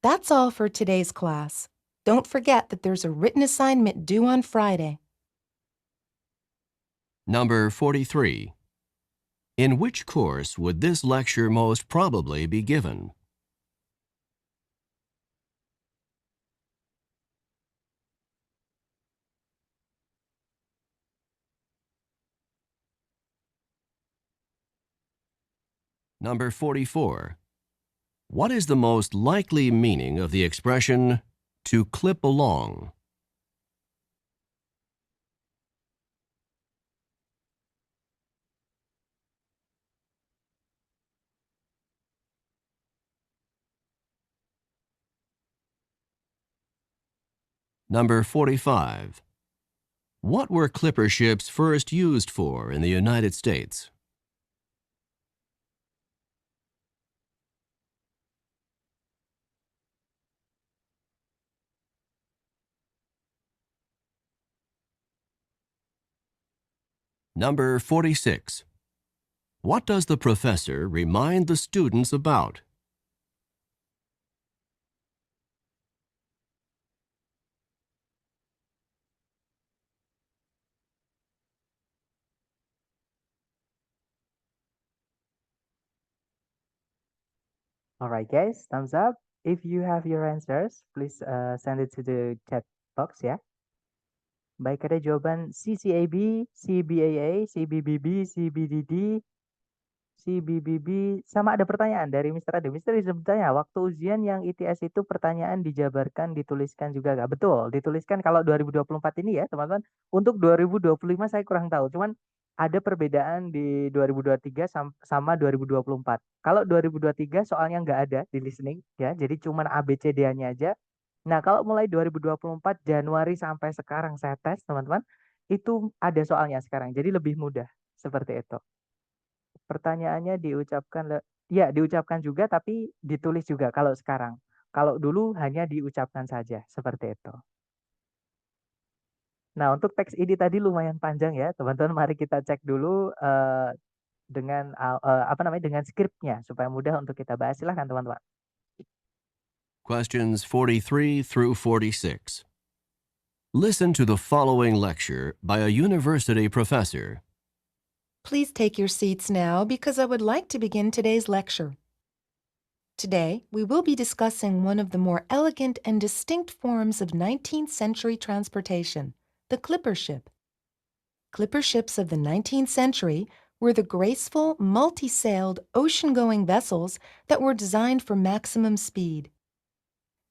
That's all for today's class. Don't forget that there's a written assignment due on Friday. Number 43. In which course would this lecture most probably be given? Number 44. What is the most likely meaning of the expression to clip along? Number 45. What were clipper ships first used for in the United States? Number 46. What does the professor remind the students about? Alright guys, thumbs up. If you have your answers, please send it to the chat box ya. Baik, ada jawaban CCAB, CBAA, CBBB, CBDD, CBBB, sama ada pertanyaan dari Mr. Ade. Mr. Ade bertanya, waktu ujian yang ITS itu pertanyaan dijabarkan, dituliskan juga nggak? Betul, dituliskan kalau 2024 ini ya teman-teman. Untuk 2025 saya kurang tahu, cuman ada perbedaan di 2023 sama 2024. Kalau 2023 soalnya nggak ada di listening ya, jadi cuman ABCD-nya aja. Nah, kalau mulai 2024 Januari sampai sekarang saya tes teman-teman, itu ada soalnya sekarang, jadi lebih mudah seperti itu. Pertanyaannya diucapkan juga tapi ditulis juga kalau sekarang. Kalau dulu hanya diucapkan saja, seperti itu. Nah, untuk teks ini tadi lumayan panjang ya, teman-teman. Mari kita cek dulu dengan skripnya supaya mudah untuk kita bahas. Silahkan teman-teman. Questions 43 through 46. Listen to the following lecture by a university professor. Please take your seats now because I would like to begin today's lecture. Today, we will be discussing one of the more elegant and distinct forms of 19th century transportation, the clipper ship. Clipper ships of the 19th century were the graceful, multi-sailed, ocean-going vessels that were designed for maximum speed.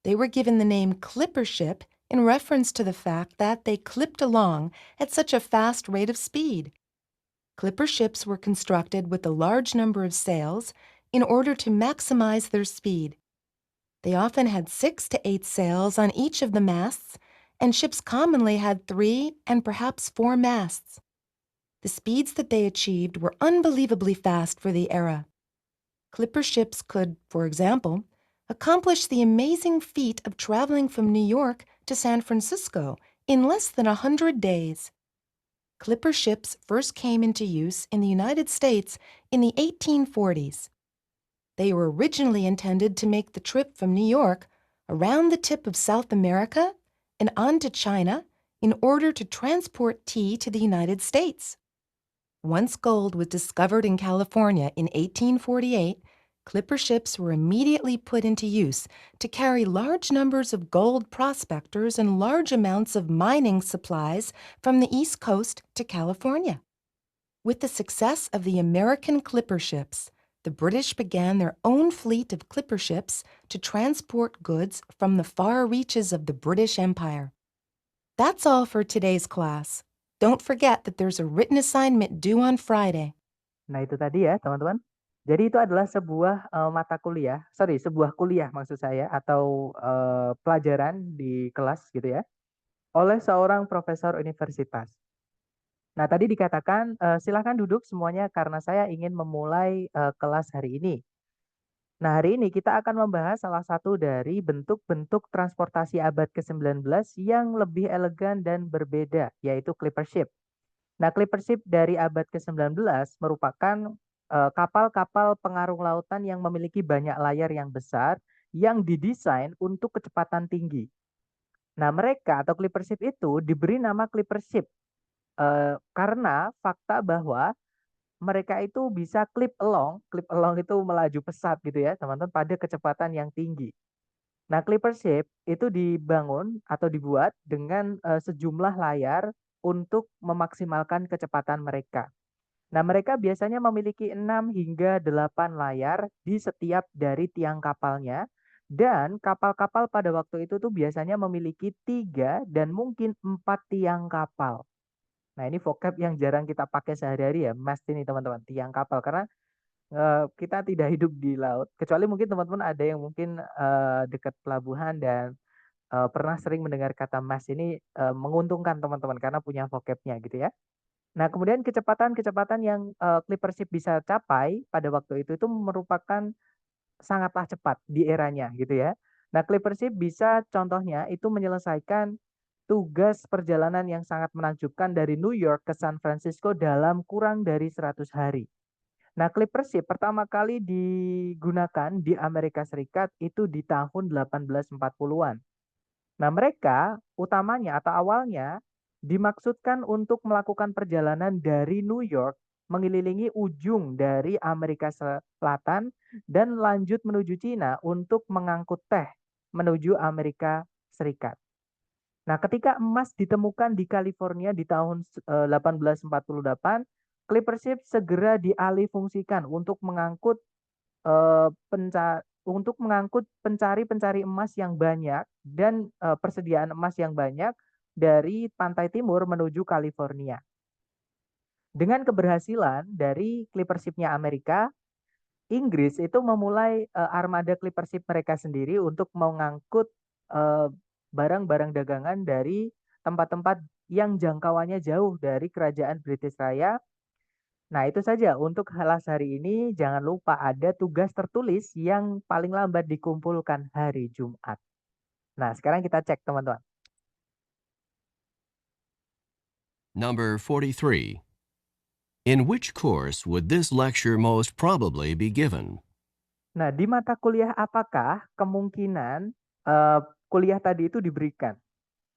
They were given the name clipper ship in reference to the fact that they clipped along at such a fast rate of speed. Clipper ships were constructed with a large number of sails in order to maximize their speed. They often had 6 to 8 sails on each of the masts, and ships commonly had 3 and perhaps 4 masts. The speeds that they achieved were unbelievably fast for the era. Clipper ships could, for example, accomplish the amazing feat of traveling from New York to San Francisco in less than 100 days. Clipper ships first came into use in the United States in the 1840s. They were originally intended to make the trip from New York around the tip of South America and on to China in order to transport tea to the United States. Once gold was discovered in California in 1848, clipper ships were immediately put into use to carry large numbers of gold prospectors and large amounts of mining supplies from the East Coast to California. With the success of the American clipper ships, the British began their own fleet of clipper ships to transport goods from the far reaches of the British Empire. That's all for today's class. Don't forget that there's a written assignment due on Friday. Nah, itu tadi ya, teman-teman. Jadi itu adalah sebuah sebuah kuliah maksud saya atau pelajaran di kelas gitu ya, oleh seorang profesor universitas. Nah, tadi dikatakan silakan duduk semuanya karena saya ingin memulai kelas hari ini. Nah, hari ini kita akan membahas salah satu dari bentuk-bentuk transportasi abad ke-19 yang lebih elegan dan berbeda, yaitu clipper ship. Nah, clipper ship dari abad ke-19 merupakan kapal-kapal pengarung lautan yang memiliki banyak layar yang besar yang didesain untuk kecepatan tinggi. Nah, mereka atau clipper ship itu diberi nama clipper ship karena fakta bahwa mereka itu bisa clip along itu melaju pesat gitu ya, teman-teman, pada kecepatan yang tinggi. Nah, clipper ship itu dibangun atau dibuat dengan sejumlah layar untuk memaksimalkan kecepatan mereka. Nah, mereka biasanya memiliki 6 hingga 8 layar di setiap dari tiang kapalnya, dan kapal-kapal pada waktu itu tuh biasanya memiliki 3 dan mungkin 4 tiang kapal. Nah, ini vocab yang jarang kita pakai sehari-hari ya, mast ini teman-teman, tiang kapal. Karena kita tidak hidup di laut, kecuali mungkin teman-teman ada yang mungkin dekat pelabuhan dan pernah sering mendengar kata mast ini menguntungkan teman-teman karena punya vocabnya gitu ya. Nah, kemudian kecepatan-kecepatan yang clipper ship bisa capai pada waktu itu merupakan sangatlah cepat di eranya gitu ya. Nah, clipper ship bisa contohnya itu menyelesaikan tugas perjalanan yang sangat menakjubkan dari New York ke San Francisco dalam kurang dari 100 hari. Nah, clipper ship pertama kali digunakan di Amerika Serikat itu di tahun 1840-an. Nah, mereka utamanya atau awalnya dimaksudkan untuk melakukan perjalanan dari New York mengelilingi ujung dari Amerika Selatan dan lanjut menuju Cina untuk mengangkut teh menuju Amerika Serikat. Nah, ketika emas ditemukan di California di tahun 1848, clipper ship segera dialihfungsikan untuk mengangkut pencari-pencari emas yang banyak dan persediaan emas yang banyak dari pantai timur menuju California. Dengan keberhasilan dari clipper ship-nya Amerika, Inggris itu memulai armada clipper ship mereka sendiri untuk mengangkut eh, barang-barang dagangan dari tempat-tempat yang jangkauannya jauh dari kerajaan British Raya. Nah, itu saja untuk kelas hari ini. Jangan lupa ada tugas tertulis yang paling lambat dikumpulkan hari Jumat. Nah, sekarang kita cek teman-teman. Number 43. In which course would this lecture most probably be given? Nah, di mata kuliah apakah kemungkinan eh, kuliah tadi itu diberikan?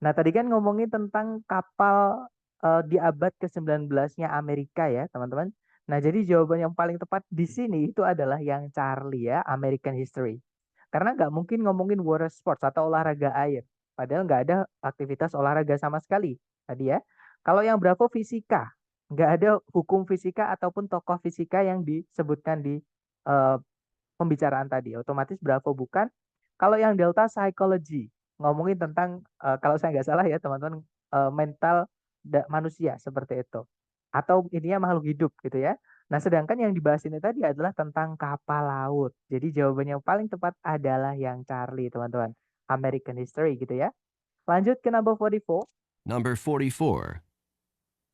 Nah, tadi kan ngomongin tentang kapal di abad ke-19-nya Amerika ya, teman-teman. Nah, jadi jawaban yang paling tepat di sini itu adalah yang Charlie ya, American History. Karena nggak mungkin ngomongin water sports atau olahraga air. Padahal nggak ada aktivitas olahraga sama sekali tadi ya. Kalau yang Bravo fisika, nggak ada hukum fisika ataupun tokoh fisika yang disebutkan di eh, pembicaraan tadi. Otomatis Bravo bukan. Kalau yang Delta Psychology, ngomongin tentang kalau saya nggak salah ya teman-teman mental manusia seperti itu. Atau ininya makhluk hidup gitu ya. Nah, sedangkan yang dibahas ini tadi adalah tentang kapal laut. Jadi jawabannya yang paling tepat adalah yang Charlie, teman-teman. American History gitu ya. Lanjut ke number 44. Number 44.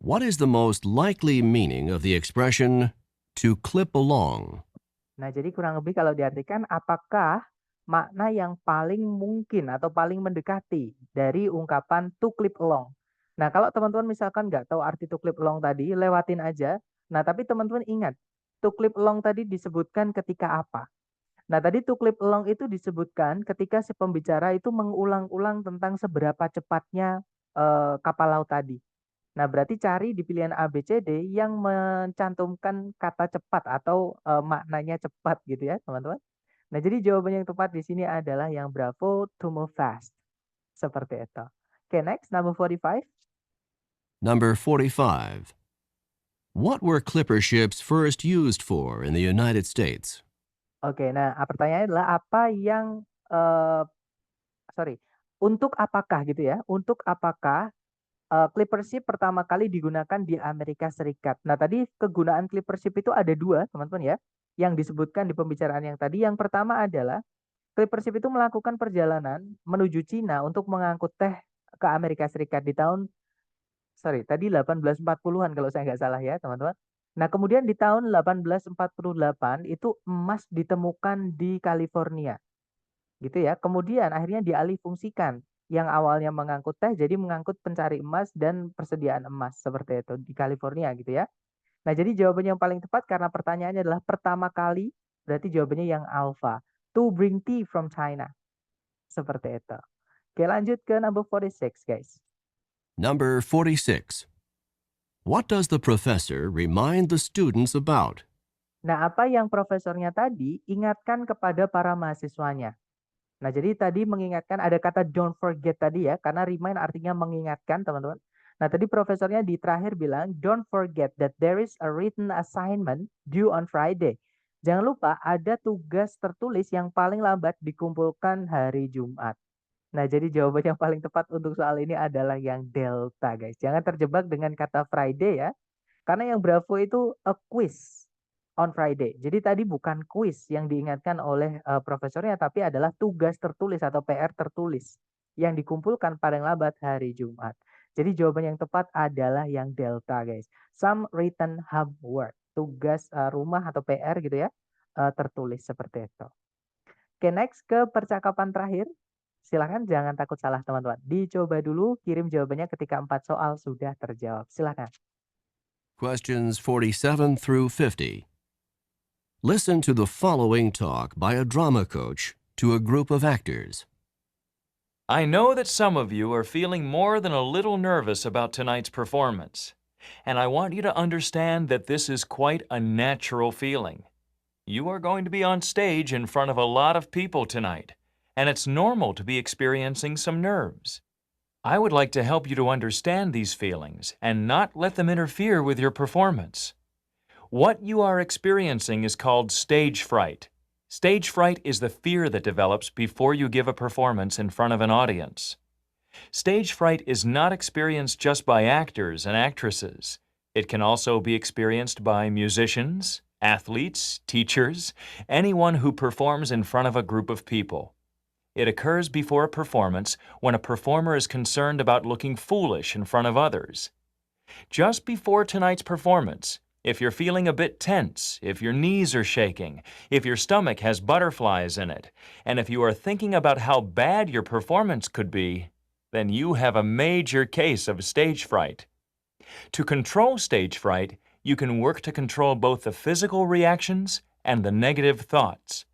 What is the most likely meaning of the expression to clip along? Nah, jadi kurang lebih kalau diartikan apakah makna yang paling mungkin atau paling mendekati dari ungkapan to clip along. Nah, kalau teman-teman misalkan nggak tahu arti to clip along tadi, lewatin aja. Nah, tapi teman-teman ingat, to clip along tadi disebutkan ketika apa? Nah, tadi to clip along itu disebutkan ketika si pembicara itu mengulang-ulang tentang seberapa cepatnya kapal laut tadi. Nah, berarti cari di pilihan A, B, C, D yang mencantumkan kata cepat atau maknanya cepat gitu ya, teman-teman. Nah, jadi jawaban yang tepat di sini adalah yang Bravo, to move fast. Seperti itu. Oke, next, number 45. Number 45. What were clipper ships first used for in the United States? Oke, nah pertanyaannya adalah apa yang, sorry, untuk apakah gitu ya, untuk apakah clipper ship pertama kali digunakan di Amerika Serikat. Nah, tadi kegunaan clipper ship itu ada dua, teman-teman ya, yang disebutkan di pembicaraan yang tadi. Yang pertama adalah clipper ship itu melakukan perjalanan menuju Cina untuk mengangkut teh ke Amerika Serikat di tahun, sorry, tadi 1840-an kalau saya nggak salah ya, teman-teman. Nah, kemudian di tahun 1848 itu emas ditemukan di California gitu ya. Kemudian akhirnya dialihfungsikan yang awalnya mengangkut teh jadi mengangkut pencari emas dan persediaan emas seperti itu di California gitu ya. Nah, jadi jawabannya yang paling tepat karena pertanyaannya adalah pertama kali, berarti jawabannya yang alpha. To bring tea from China. Seperti itu. Oke, lanjut ke number 46, guys. Number 46. What does the professor remind the students about? Nah, apa yang profesornya tadi ingatkan kepada para mahasiswanya? Nah, jadi tadi mengingatkan ada kata don't forget tadi ya, karena remind artinya mengingatkan, teman-teman. Nah, tadi profesornya di terakhir bilang, "Don't forget that there is a written assignment due on Friday." Jangan lupa ada tugas tertulis yang paling lambat dikumpulkan hari Jumat. Nah, jadi jawaban yang paling tepat untuk soal ini adalah yang delta, guys. Jangan terjebak dengan kata Friday ya, karena yang Bravo itu a quiz on Friday. Jadi tadi bukan quiz yang diingatkan oleh profesornya, tapi adalah tugas tertulis atau PR tertulis yang dikumpulkan paling lambat hari Jumat. Jadi jawaban yang tepat adalah yang delta, guys. Some written homework, tugas rumah atau PR gitu ya, tertulis seperti itu. Oke, next ke percakapan terakhir. Silakan jangan takut salah teman-teman. Dicoba dulu, kirim jawabannya ketika 4 soal sudah terjawab. Silakan. Questions 47 through 50. Listen to the following talk by a drama coach to a group of actors. I know that some of you are feeling more than a little nervous about tonight's performance, and I want you to understand that this is quite a natural feeling. You are going to be on stage in front of a lot of people tonight, and it's normal to be experiencing some nerves. I would like to help you to understand these feelings and not let them interfere with your performance. What you are experiencing is called stage fright. Stage fright is the fear that develops before you give a performance in front of an audience. Stage fright is not experienced just by actors and actresses. It can also be experienced by musicians, athletes, teachers, anyone who performs in front of a group of people. It occurs before a performance when a performer is concerned about looking foolish in front of others. Just before tonight's performance, if you're feeling a bit tense, if your knees are shaking, if your stomach has butterflies in it, and if you are thinking about how bad your performance could be, then you have a major case of stage fright. To control stage fright, you can work to control both the physical reactions and the negative thoughts.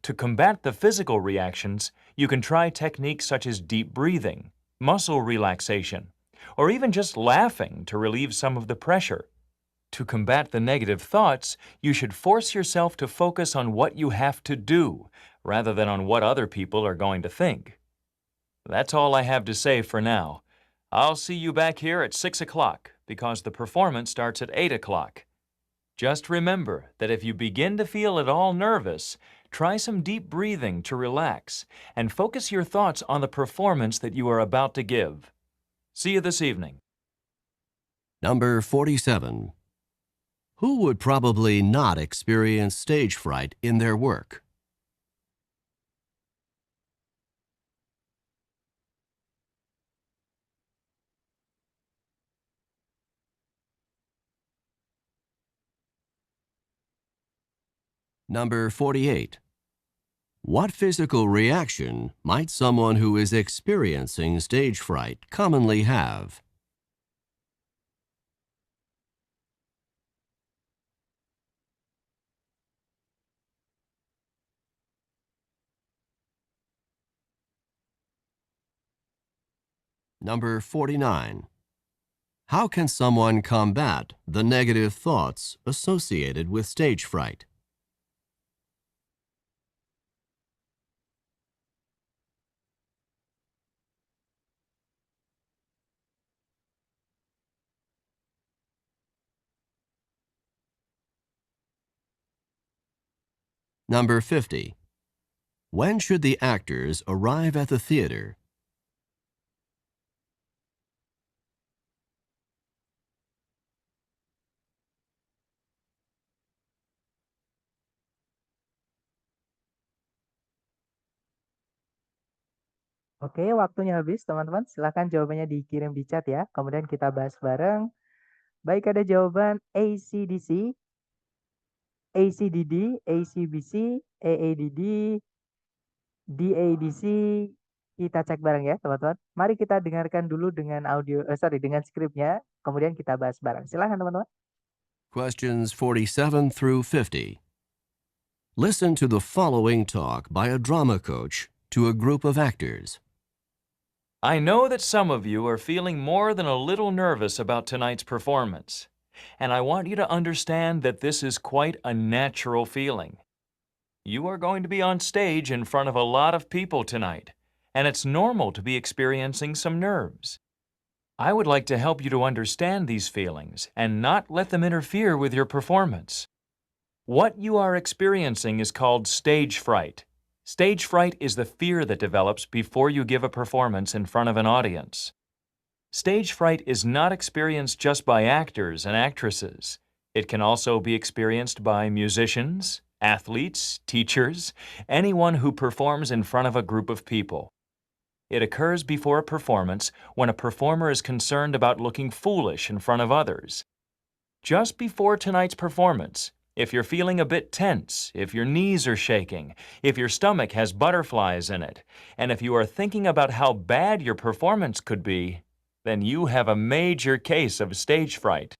To combat the physical reactions, you can try techniques such as deep breathing, muscle relaxation, or even just laughing to relieve some of the pressure. To combat the negative thoughts, you should force yourself to focus on what you have to do, rather than on what other people are going to think. That's all I have to say for now. I'll see you back here at 6 o'clock, because the performance starts at 8 o'clock. Just remember that if you begin to feel at all nervous, try some deep breathing to relax, and focus your thoughts on the performance that you are about to give. See you this evening. Number 47. Who would probably not experience stage fright in their work? Number 48. What physical reaction might someone who is experiencing stage fright commonly have? Number 49. How can someone combat the negative thoughts associated with stage fright? Number 50. When should the actors arrive at the theater? Oke, waktunya habis teman-teman. Silakan jawabannya dikirim di chat ya. Kemudian kita bahas bareng. Baik, ada jawaban ACDC, ACDD, ACBC, AADD, DADC. Kita cek bareng ya teman-teman. Mari kita dengarkan dulu dengan dengan skripnya. Kemudian kita bahas bareng. Silakan teman-teman. Questions 47 through 50. Listen to the following talk by a drama coach to a group of actors. I know that some of you are feeling more than a little nervous about tonight's performance, and I want you to understand that this is quite a natural feeling. You are going to be on stage in front of a lot of people tonight, and it's normal to be experiencing some nerves. I would like to help you to understand these feelings and not let them interfere with your performance. What you are experiencing is called stage fright. Stage fright is the fear that develops before you give a performance in front of an audience. Stage fright is not experienced just by actors and actresses. It can also be experienced by musicians, athletes, teachers, anyone who performs in front of a group of people. It occurs before a performance when a performer is concerned about looking foolish in front of others. Just before tonight's performance, if you're feeling a bit tense, if your knees are shaking, if your stomach has butterflies in it, and if you are thinking about how bad your performance could be, then you have a major case of stage fright.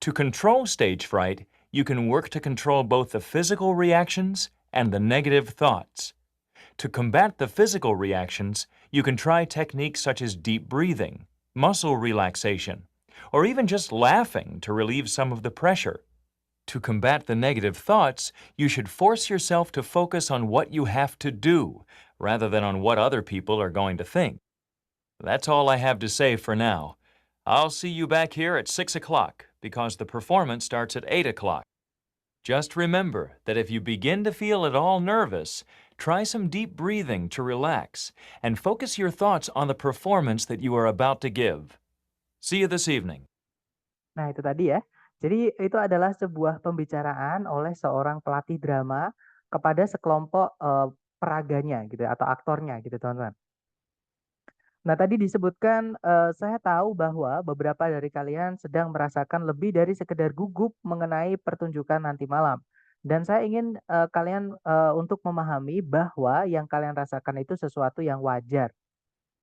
To control stage fright, you can work to control both the physical reactions and the negative thoughts. To combat the physical reactions, you can try techniques such as deep breathing, muscle relaxation, or even just laughing to relieve some of the pressure. To combat the negative thoughts, you should force yourself to focus on what you have to do, rather than on what other people are going to think. That's all I have to say for now. I'll see you back here at 6 o'clock because the performance starts at 8 o'clock. Just remember that if you begin to feel at all nervous, try some deep breathing to relax and focus your thoughts on the performance that you are about to give. See you this evening. Nah, itu tadi ya. Jadi itu adalah sebuah pembicaraan oleh seorang pelatih drama kepada sekelompok peraganya gitu ya, atau aktornya gitu, teman-teman. Nah, tadi disebutkan, saya tahu bahwa beberapa dari kalian sedang merasakan lebih dari sekedar gugup mengenai pertunjukan nanti malam. Dan saya ingin, kalian, untuk memahami bahwa yang kalian rasakan itu sesuatu yang wajar.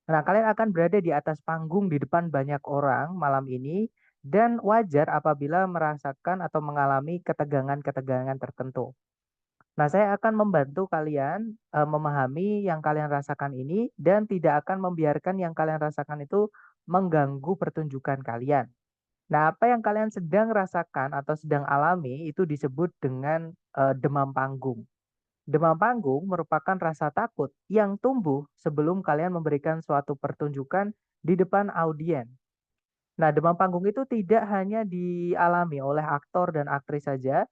Nah, kalian akan berada di atas panggung di depan banyak orang malam ini dan wajar apabila merasakan atau mengalami ketegangan-ketegangan tertentu. Nah, saya akan membantu kalian, memahami yang kalian rasakan ini dan tidak akan membiarkan yang kalian rasakan itu mengganggu pertunjukan kalian. Nah, apa yang kalian sedang rasakan atau sedang alami itu disebut dengan, demam panggung. Demam panggung merupakan rasa takut yang tumbuh sebelum kalian memberikan suatu pertunjukan di depan audiens. Nah, demam panggung itu tidak hanya dialami oleh aktor dan aktris saja,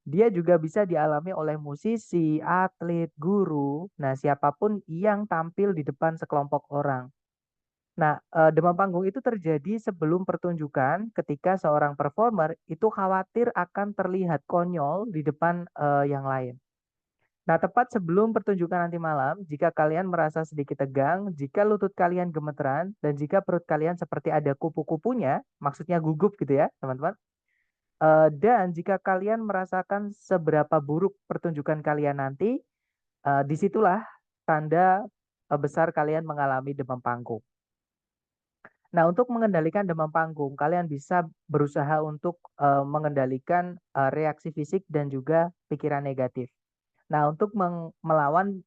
dia juga bisa dialami oleh musisi, atlet, guru, nah siapapun yang tampil di depan sekelompok orang. Nah, demam panggung itu terjadi sebelum pertunjukan ketika seorang performer itu khawatir akan terlihat konyol di depan, yang lain. Nah, tepat sebelum pertunjukan nanti malam, jika kalian merasa sedikit tegang, jika lutut kalian gemeteran, dan jika perut kalian seperti ada kupu-kupunya, maksudnya gugup gitu ya, teman-teman. Dan jika kalian merasakan seberapa buruk pertunjukan kalian nanti, disitulah tanda besar kalian mengalami demam panggung. Nah, untuk mengendalikan demam panggung, kalian bisa berusaha untuk mengendalikan reaksi fisik dan juga pikiran negatif. Nah, untuk melawan,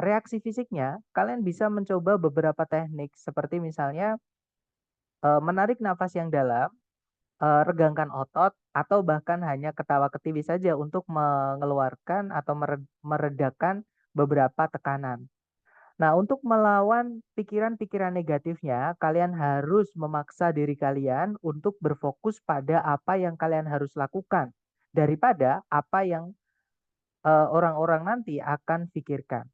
reaksi fisiknya, kalian bisa mencoba beberapa teknik seperti misalnya, menarik nafas yang dalam, regangkan otot, atau bahkan hanya ketawa-ketiwi saja untuk mengeluarkan atau meredakan beberapa tekanan. Nah, untuk melawan pikiran-pikiran negatifnya, kalian harus memaksa diri kalian untuk berfokus pada apa yang kalian harus lakukan, daripada apa yang orang-orang nanti akan pikirkan.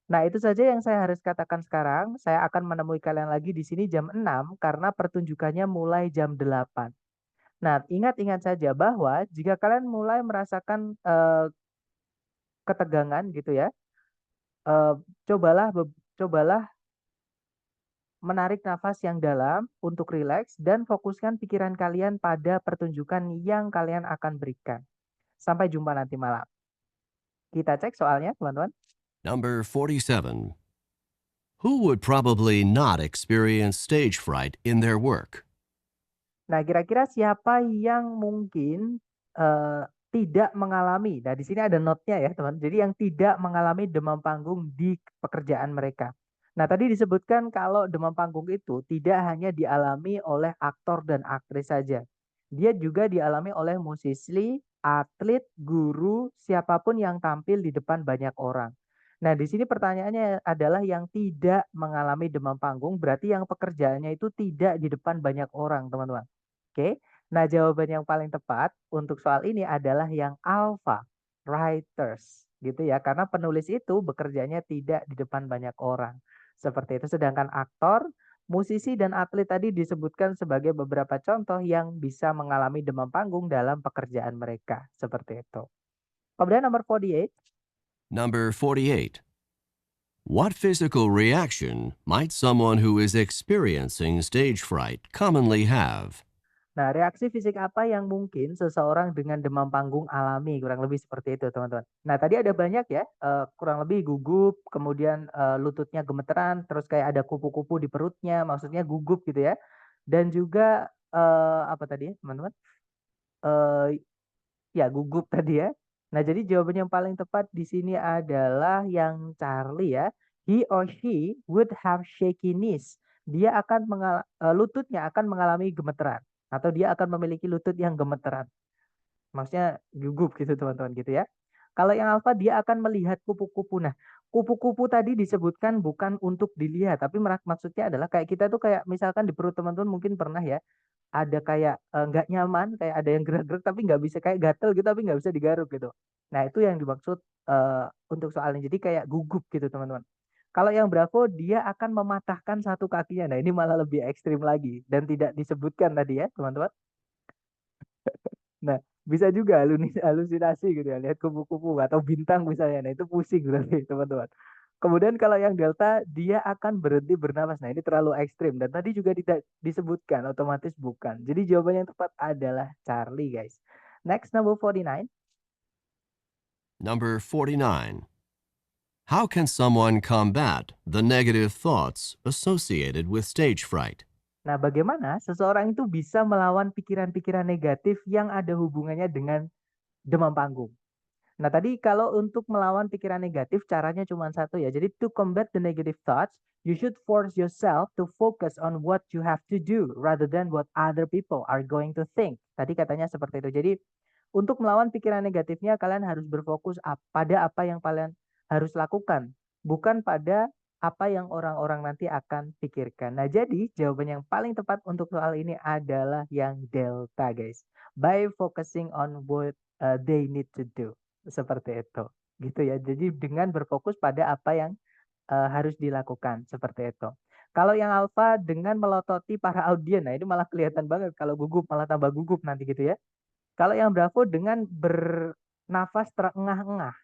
Nah, itu saja yang saya harus katakan sekarang. Saya akan menemui kalian lagi di sini jam 6 karena pertunjukannya mulai jam 8. Nah, ingat-ingat saja bahwa jika kalian mulai merasakan, ketegangan gitu ya, eee, cobalah menarik nafas yang dalam untuk rileks dan fokuskan pikiran kalian pada pertunjukan yang kalian akan berikan. Sampai jumpa nanti malam. Kita cek soalnya, teman-teman. Number 47. Who would probably not experience stage fright in their work? Nah, kira-kira siapa yang mungkin, tidak mengalami, nah di sini ada note-nya ya teman, jadi yang tidak mengalami demam panggung di pekerjaan mereka. Nah, tadi disebutkan kalau demam panggung itu tidak hanya dialami oleh aktor dan aktris saja. Dia juga dialami oleh musisi, atlet, guru, siapapun yang tampil di depan banyak orang. Nah, di sini pertanyaannya adalah yang tidak mengalami demam panggung, berarti yang pekerjaannya itu tidak di depan banyak orang, teman-teman. Oke. Nah, jawaban yang paling tepat untuk soal ini adalah yang alpha, writers, gitu ya. Karena penulis itu bekerjanya tidak di depan banyak orang. Seperti itu. Sedangkan aktor, musisi, dan atlet tadi disebutkan sebagai beberapa contoh yang bisa mengalami demam panggung dalam pekerjaan mereka. Seperti itu. Kemudian nomor 48. Number 48. What physical reaction might someone who is experiencing stage fright commonly have? Nah, reaksi fisik apa yang mungkin seseorang dengan demam panggung alami? Kurang lebih seperti itu, teman-teman. Nah, tadi ada banyak ya, kurang lebih gugup, kemudian, lututnya gemeteran, terus kayak ada kupu-kupu di perutnya, maksudnya gugup gitu ya. Dan juga, apa tadi ya, teman-teman? Eee, ya gugup tadi ya. Nah, jadi jawaban yang paling tepat di sini adalah yang Charlie ya. He or she would have shaky knees. Dia akan lututnya akan mengalami gemeteran atau dia akan memiliki lutut yang gemeteran. Maksudnya gugup gitu teman-teman gitu ya. Kalau yang alfa dia akan melihat kupu-kupu. Nah, kupu-kupu tadi disebutkan bukan untuk dilihat, tapi maksudnya adalah kayak kita tuh kayak misalkan di perut teman-teman mungkin pernah ya, ada kayak, nggak nyaman, kayak ada yang gerak-gerak tapi nggak bisa kayak gatel gitu tapi nggak bisa digaruk gitu. Nah itu yang dimaksud, untuk soalnya. Jadi kayak gugup gitu teman-teman. Kalau yang Bravo dia akan mematahkan satu kakinya. Nah ini malah lebih ekstrim lagi dan tidak disebutkan tadi ya teman-teman. Nah bisa juga halusinasi gitu ya, lihat kupu-kupu atau bintang misalnya. Nah itu pusing berarti teman-teman. Kemudian kalau yang delta, dia akan berhenti bernapas. Nah, ini terlalu ekstrim dan tadi juga tidak disebutkan, otomatis bukan. Jadi jawaban yang tepat adalah Charlie, guys. Next, number 49. Number 49. How can someone combat the negative thoughts associated with stage fright? Nah, bagaimana seseorang itu bisa melawan pikiran-pikiran negatif yang ada hubungannya dengan demam panggung? Nah, tadi kalau untuk melawan pikiran negatif caranya cuma satu ya. Jadi to combat the negative thoughts, you should force yourself to focus on what you have to do rather than what other people are going to think. Tadi katanya seperti itu. Jadi untuk melawan pikiran negatifnya kalian harus berfokus pada apa yang kalian harus lakukan, bukan pada apa yang orang-orang nanti akan pikirkan. Nah, jadi jawaban yang paling tepat untuk soal ini adalah yang delta, guys. By focusing on what they need to do. Seperti itu, gitu ya. Jadi dengan berfokus pada apa yang, harus dilakukan, seperti itu. Kalau yang alfa dengan melototi para audien, nah ini malah kelihatan banget kalau gugup, malah tambah gugup nanti gitu ya. Kalau yang bravo dengan bernafas terengah-engah.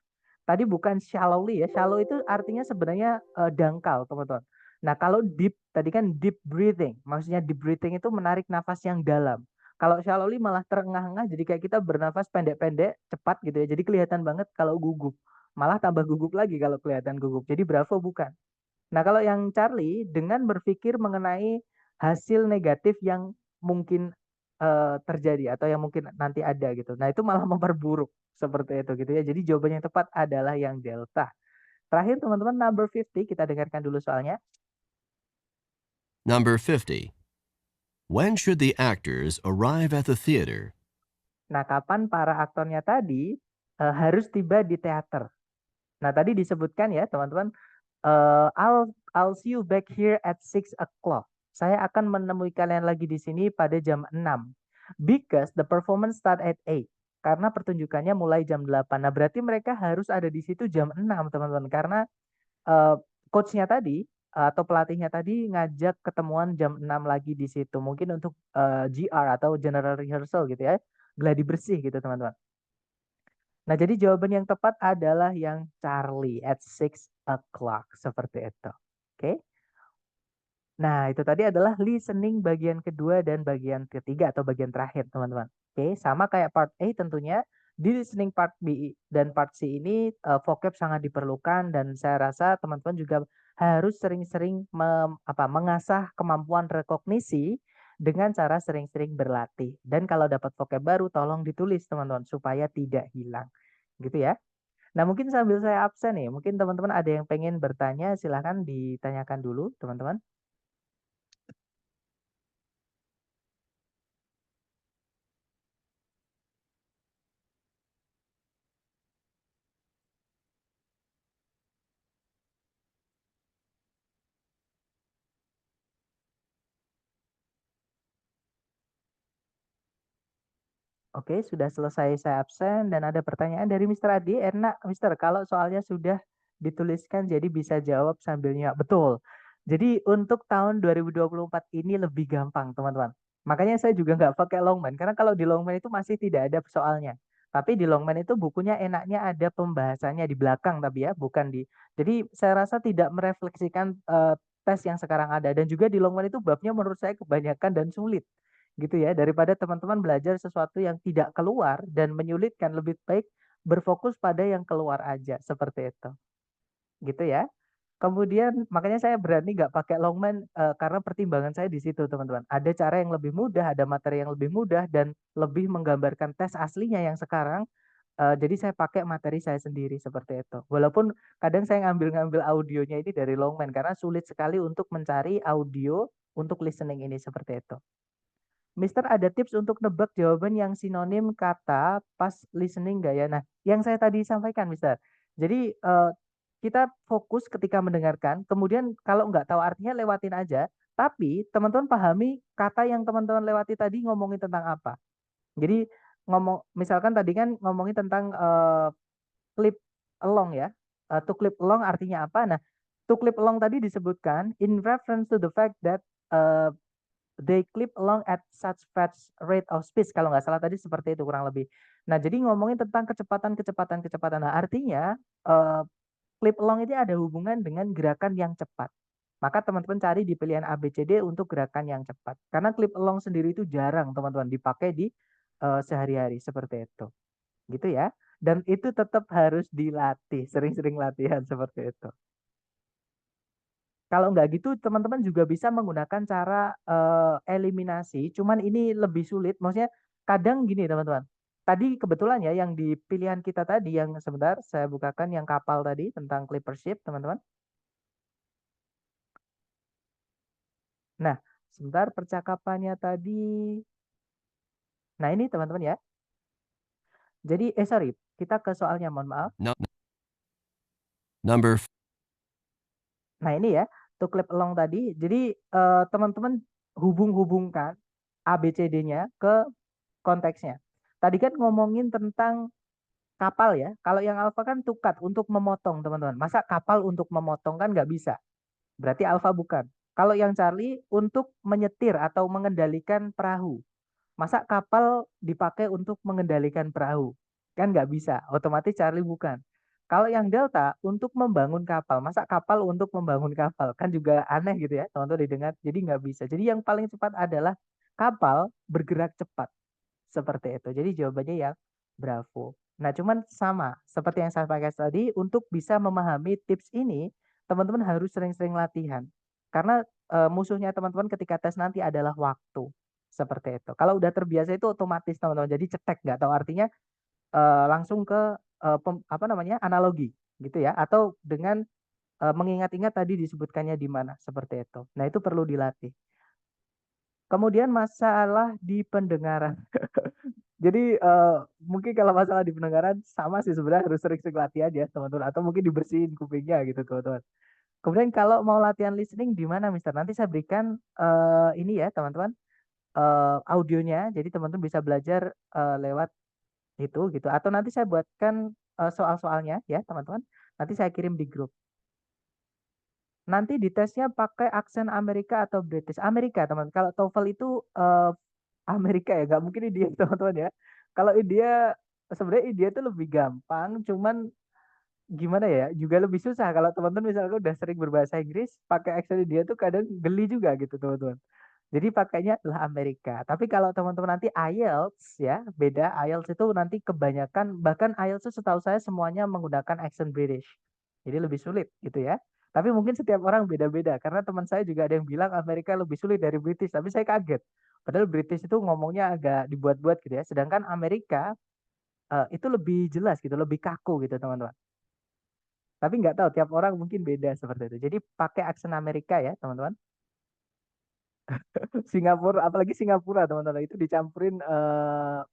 Tadi bukan shallowly ya, shallow itu artinya sebenarnya, dangkal teman-teman. Nah kalau deep, tadi kan deep breathing, maksudnya deep breathing itu menarik nafas yang dalam. Kalau shallowly malah terengah-engah, jadi kayak kita bernafas pendek-pendek, cepat gitu ya, jadi kelihatan banget kalau gugup. Malah tambah gugup lagi kalau kelihatan gugup, jadi bravo bukan. Nah kalau yang Charlie, dengan berpikir mengenai hasil negatif yang mungkin, terjadi atau yang mungkin nanti ada gitu. Nah itu malah memperburuk, seperti itu gitu ya. Jadi jawaban yang tepat adalah yang delta. Terakhir teman-teman number 50 kita dengarkan dulu soalnya. Number 50. When should the actors arrive at the theater? Nah kapan para aktornya tadi, harus tiba di teater. Nah tadi disebutkan ya teman-teman, I'll see you back here at 6 o'clock. Saya akan menemui kalian lagi di sini pada jam 6. Because the performance start at 8. Karena pertunjukannya mulai jam 8. Nah, berarti mereka harus ada di situ jam 6, teman-teman. Karena coach-nya tadi atau pelatihnya tadi ngajak ketemuan jam 6 lagi di situ. Mungkin untuk GR atau general rehearsal gitu ya. Gladi bersih gitu, teman-teman. Nah, jadi jawaban yang tepat adalah yang Charlie at 6 o'clock. Seperti itu. Oke. Nah, itu tadi adalah listening bagian kedua dan bagian ketiga atau bagian terakhir, teman-teman. Oke, sama kayak part A tentunya, di listening part B dan part C ini vocab sangat diperlukan dan saya rasa teman-teman juga harus sering-sering mengasah kemampuan rekognisi dengan cara sering-sering berlatih. Dan kalau dapat vocab baru tolong ditulis, teman-teman, supaya tidak hilang. Gitu ya. Nah, mungkin sambil saya absen nih, mungkin teman-teman ada yang pengen bertanya, silahkan ditanyakan dulu, teman-teman. Oke, sudah selesai saya absen dan ada pertanyaan dari Mister Adi. Enak, Mister, kalau soalnya sudah dituliskan jadi bisa jawab sambil nyimak. Betul. Jadi untuk tahun 2024 ini lebih gampang, teman-teman. Makanya saya juga nggak pakai Longman, karena kalau di Longman itu masih tidak ada soalnya. Tapi di Longman itu bukunya enaknya ada pembahasannya di belakang, tapi ya, bukan di. Jadi saya rasa tidak merefleksikan tes yang sekarang ada. Dan juga di Longman itu babnya menurut saya kebanyakan dan sulit gitu ya, daripada teman-teman belajar sesuatu yang tidak keluar dan menyulitkan, lebih baik berfokus pada yang keluar aja, seperti itu. Gitu ya. Kemudian makanya saya berani nggak pakai Longman karena pertimbangan saya di situ, teman-teman. Ada cara yang lebih mudah, ada materi yang lebih mudah dan lebih menggambarkan tes aslinya yang sekarang. Jadi saya pakai materi saya sendiri seperti itu. Walaupun kadang saya ngambil-ngambil audionya ini dari Longman karena sulit sekali untuk mencari audio untuk listening ini seperti itu. Mister, ada tips untuk nebak jawaban yang sinonim kata pas listening nggak ya? Nah, yang saya tadi sampaikan, Mister. Jadi kita fokus ketika mendengarkan, kemudian kalau nggak tahu artinya lewatin aja. Tapi teman-teman pahami kata yang teman-teman lewati tadi ngomongin tentang apa. Jadi misalkan tadi kan ngomongin tentang clip along ya. To clip along artinya apa? Nah, to clip along tadi disebutkan in reference to the fact that uh, they clip along at such fast rate of speed, kalau nggak salah tadi seperti itu kurang lebih. Nah, jadi ngomongin tentang kecepatan. Nah, artinya clip along ini ada hubungan dengan gerakan yang cepat. Maka teman-teman cari di pilihan A, B, C, D untuk gerakan yang cepat. Karena clip along sendiri itu jarang teman-teman dipakai di sehari-hari seperti itu. Gitu ya. Dan itu tetap harus dilatih, sering-sering latihan seperti itu. Kalau nggak gitu teman-teman juga bisa menggunakan cara eliminasi, cuman ini lebih sulit. Maksudnya kadang gini teman-teman. Tadi kebetulan ya yang di pilihan kita tadi yang sebentar saya bukakan yang kapal tadi tentang clipper ship teman-teman. Nah, sebentar percakapannya tadi. Nah, ini teman-teman ya. Jadi sorry, kita ke soalnya mohon maaf. Number Nah, ini ya, to clip along tadi. Jadi teman-teman hubung-hubungkan ABCD-nya ke konteksnya. Tadi kan ngomongin tentang kapal ya. Kalau yang alfa kan to cut untuk memotong, teman-teman. Masa kapal untuk memotong kan nggak bisa. Berarti alfa bukan. Kalau yang Charlie untuk menyetir atau mengendalikan perahu. Masa kapal dipakai untuk mengendalikan perahu? Kan nggak bisa. Otomatis Charlie bukan. Kalau yang delta untuk membangun kapal. Masa kapal untuk membangun kapal? Kan juga aneh gitu ya, teman-teman didengar. Jadi nggak bisa. Jadi yang paling cepat adalah kapal bergerak cepat. Seperti itu. Jadi jawabannya yang Bravo. Nah, cuman sama seperti yang saya pakai tadi, untuk bisa memahami tips ini, teman-teman harus sering-sering latihan. Karena musuhnya teman-teman ketika tes nanti adalah waktu. Seperti itu. Kalau udah terbiasa itu otomatis teman-teman. Jadi cetek nggak tahu artinya langsung ke apa namanya analogi gitu ya. Atau dengan mengingat-ingat tadi disebutkannya di mana seperti itu. Nah, itu perlu dilatih. Kemudian masalah di pendengaran. Jadi mungkin kalau masalah di pendengaran sama sih sebenarnya harus sering-sering latihan ya teman-teman atau mungkin dibersihin kupingnya gitu teman-teman. Kemudian kalau mau latihan listening di mana Mister? Nanti saya berikan ini ya teman-teman audionya jadi teman-teman bisa belajar lewat itu gitu atau nanti saya buatkan soal-soalnya ya teman-teman. Nanti saya kirim di grup. Nanti di tesnya pakai aksen Amerika atau British. Amerika teman. Kalau TOEFL itu Amerika ya, nggak mungkin India teman-teman ya. Kalau India sebenarnya India itu lebih gampang, cuman gimana ya, juga lebih susah kalau teman-teman misalnya udah sering berbahasa Inggris, pakai aksen India tuh kadang geli juga gitu teman-teman. Jadi pakainya adalah Amerika. Tapi kalau teman-teman nanti IELTS ya, beda. IELTS itu nanti kebanyakan, bahkan IELTS itu setahu saya semuanya menggunakan accent British. Jadi lebih sulit gitu ya. Tapi mungkin setiap orang beda-beda. Karena teman saya juga ada yang bilang Amerika lebih sulit dari British. Tapi saya kaget. Padahal British itu ngomongnya agak dibuat-buat gitu ya. Sedangkan Amerika itu lebih jelas gitu, lebih kaku gitu teman-teman. Tapi nggak tahu, tiap orang mungkin beda seperti itu. Jadi pakai aksen Amerika ya teman-teman. Singapura, apalagi Singapura teman-teman itu dicampurin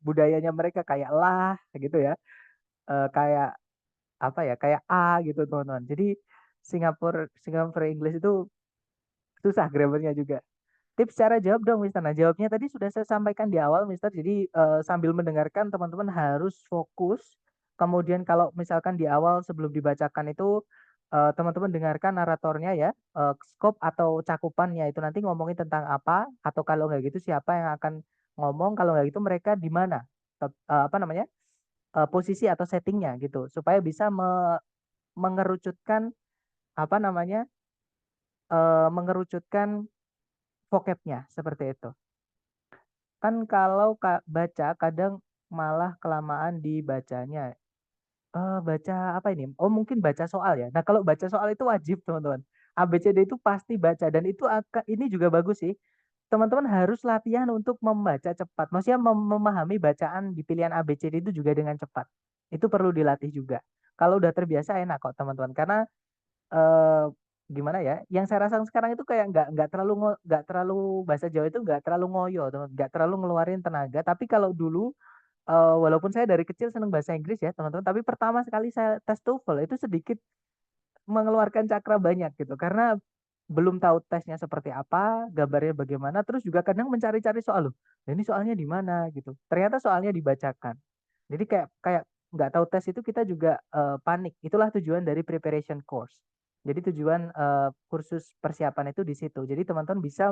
budayanya mereka kayak lah gitu ya, kayak apa ya, kayak A gitu teman-teman. Jadi Singapura Singapura English itu susah grammarnya juga. Tips cara jawab dong, Mister. Nah, jawabnya tadi sudah saya sampaikan di awal, Mister. Jadi, sambil mendengarkan teman-teman harus fokus. Kemudian kalau misalkan di awal sebelum dibacakan itu, teman-teman dengarkan naratornya ya, skop atau cakupannya itu nanti ngomongin tentang apa, atau kalau nggak gitu siapa yang akan ngomong, kalau nggak gitu mereka di mana, apa namanya, posisi atau settingnya gitu. Supaya bisa mengerucutkan, apa namanya, mengerucutkan vocabnya, seperti itu. Kan kalau baca kadang malah kelamaan dibacanya. Baca apa ini? Oh mungkin baca soal ya. Nah kalau baca soal itu wajib teman-teman. ABCD itu pasti baca dan itu ini juga bagus sih. Teman-teman harus latihan untuk membaca cepat. Maksudnya memahami bacaan di pilihan ABCD itu juga dengan cepat. Itu perlu dilatih juga. Kalau udah terbiasa enak kok teman-teman. Karena Eee, gimana ya, yang saya rasakan sekarang itu kayak nggak terlalu bahasa Jawa itu nggak terlalu ngoyo teman, nggak terlalu ngeluarin tenaga. Tapi kalau dulu, walaupun saya dari kecil seneng bahasa Inggris ya teman-teman, tapi pertama sekali saya tes TOEFL itu sedikit mengeluarkan cakra banyak gitu. Karena belum tahu tesnya seperti apa, gambarnya bagaimana, terus juga kadang mencari-cari soal, loh, "Lah ini soalnya di mana?" Gitu. Ternyata soalnya dibacakan. Jadi kayak kayak nggak tahu tes itu kita juga, panik. Itulah tujuan dari preparation course. Jadi tujuan, kursus persiapan itu di situ. Jadi teman-teman bisa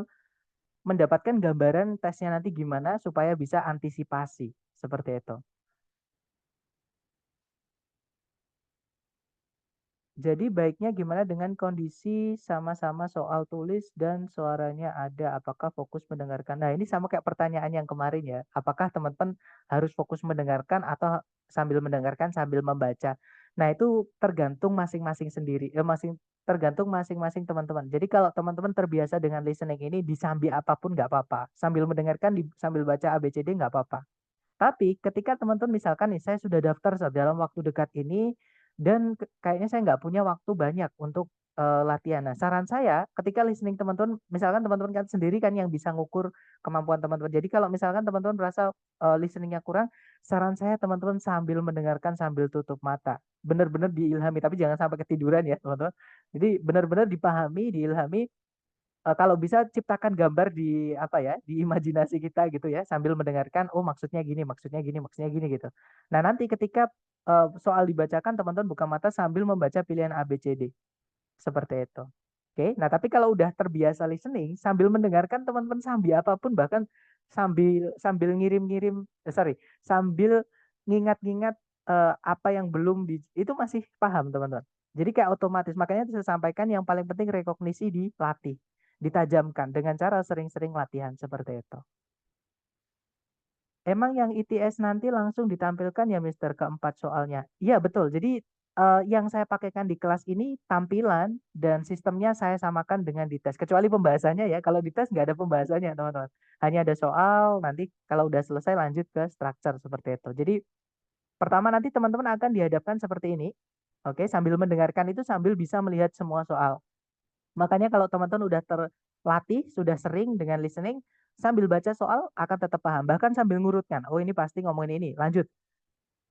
mendapatkan gambaran tesnya nanti gimana supaya bisa antisipasi, seperti itu. Jadi baiknya gimana dengan kondisi sama-sama soal tulis dan suaranya ada, apakah fokus mendengarkan? Nah, ini sama kayak pertanyaan yang kemarin ya. Apakah teman-teman harus fokus mendengarkan atau sambil mendengarkan sambil membaca? Nah, itu tergantung masing-masing sendiri, tergantung masing-masing teman-teman. Jadi kalau teman-teman terbiasa dengan listening ini disambi apapun nggak apa-apa. Sambil mendengarkan sambil baca ABCD nggak apa-apa. Tapi ketika teman-teman misalkan nih, saya sudah daftar dalam waktu dekat ini dan kayaknya saya nggak punya waktu banyak untuk, latihan. Nah, saran saya ketika listening teman-teman misalkan teman-teman kan sendiri kan yang bisa ngukur kemampuan teman-teman. Jadi kalau misalkan teman-teman merasa, listening kurang, saran saya teman-teman sambil mendengarkan sambil tutup mata. Benar-benar diilhami, tapi jangan sampai ketiduran ya, teman-teman. Jadi benar-benar dipahami, diilhami. Kalau bisa ciptakan gambar di apa ya, di imajinasi kita gitu ya, sambil mendengarkan, "Oh maksudnya gini maksudnya gini maksudnya gini," gitu. Nah nanti ketika, soal dibacakan teman-teman buka mata sambil membaca pilihan ABCD, seperti itu. Oke, nah tapi kalau udah terbiasa listening, sambil mendengarkan teman-teman sambil apapun bahkan sambil sambil ngirim-ngirim sambil ngingat-ngingat, apa yang belum itu masih paham teman-teman. Jadi kayak otomatis, makanya saya sampaikan yang paling penting rekognisi dilatih, ditajamkan dengan cara sering-sering latihan, seperti itu. Emang yang ITS nanti langsung ditampilkan ya Mister, keempat soalnya? Iya betul, jadi, yang saya pakaikan di kelas ini tampilan dan sistemnya saya samakan dengan di tes, kecuali pembahasannya ya, kalau di tes nggak ada pembahasannya teman-teman. Hanya ada soal, nanti kalau udah selesai lanjut ke structure, seperti itu. Jadi, pertama nanti teman-teman akan dihadapkan seperti ini, oke, sambil mendengarkan itu sambil bisa melihat semua soal. Makanya kalau teman-teman udah terlatih, sudah sering dengan listening, sambil baca soal akan tetap paham, bahkan sambil ngurutkan, "Oh ini pasti ngomongin ini, lanjut.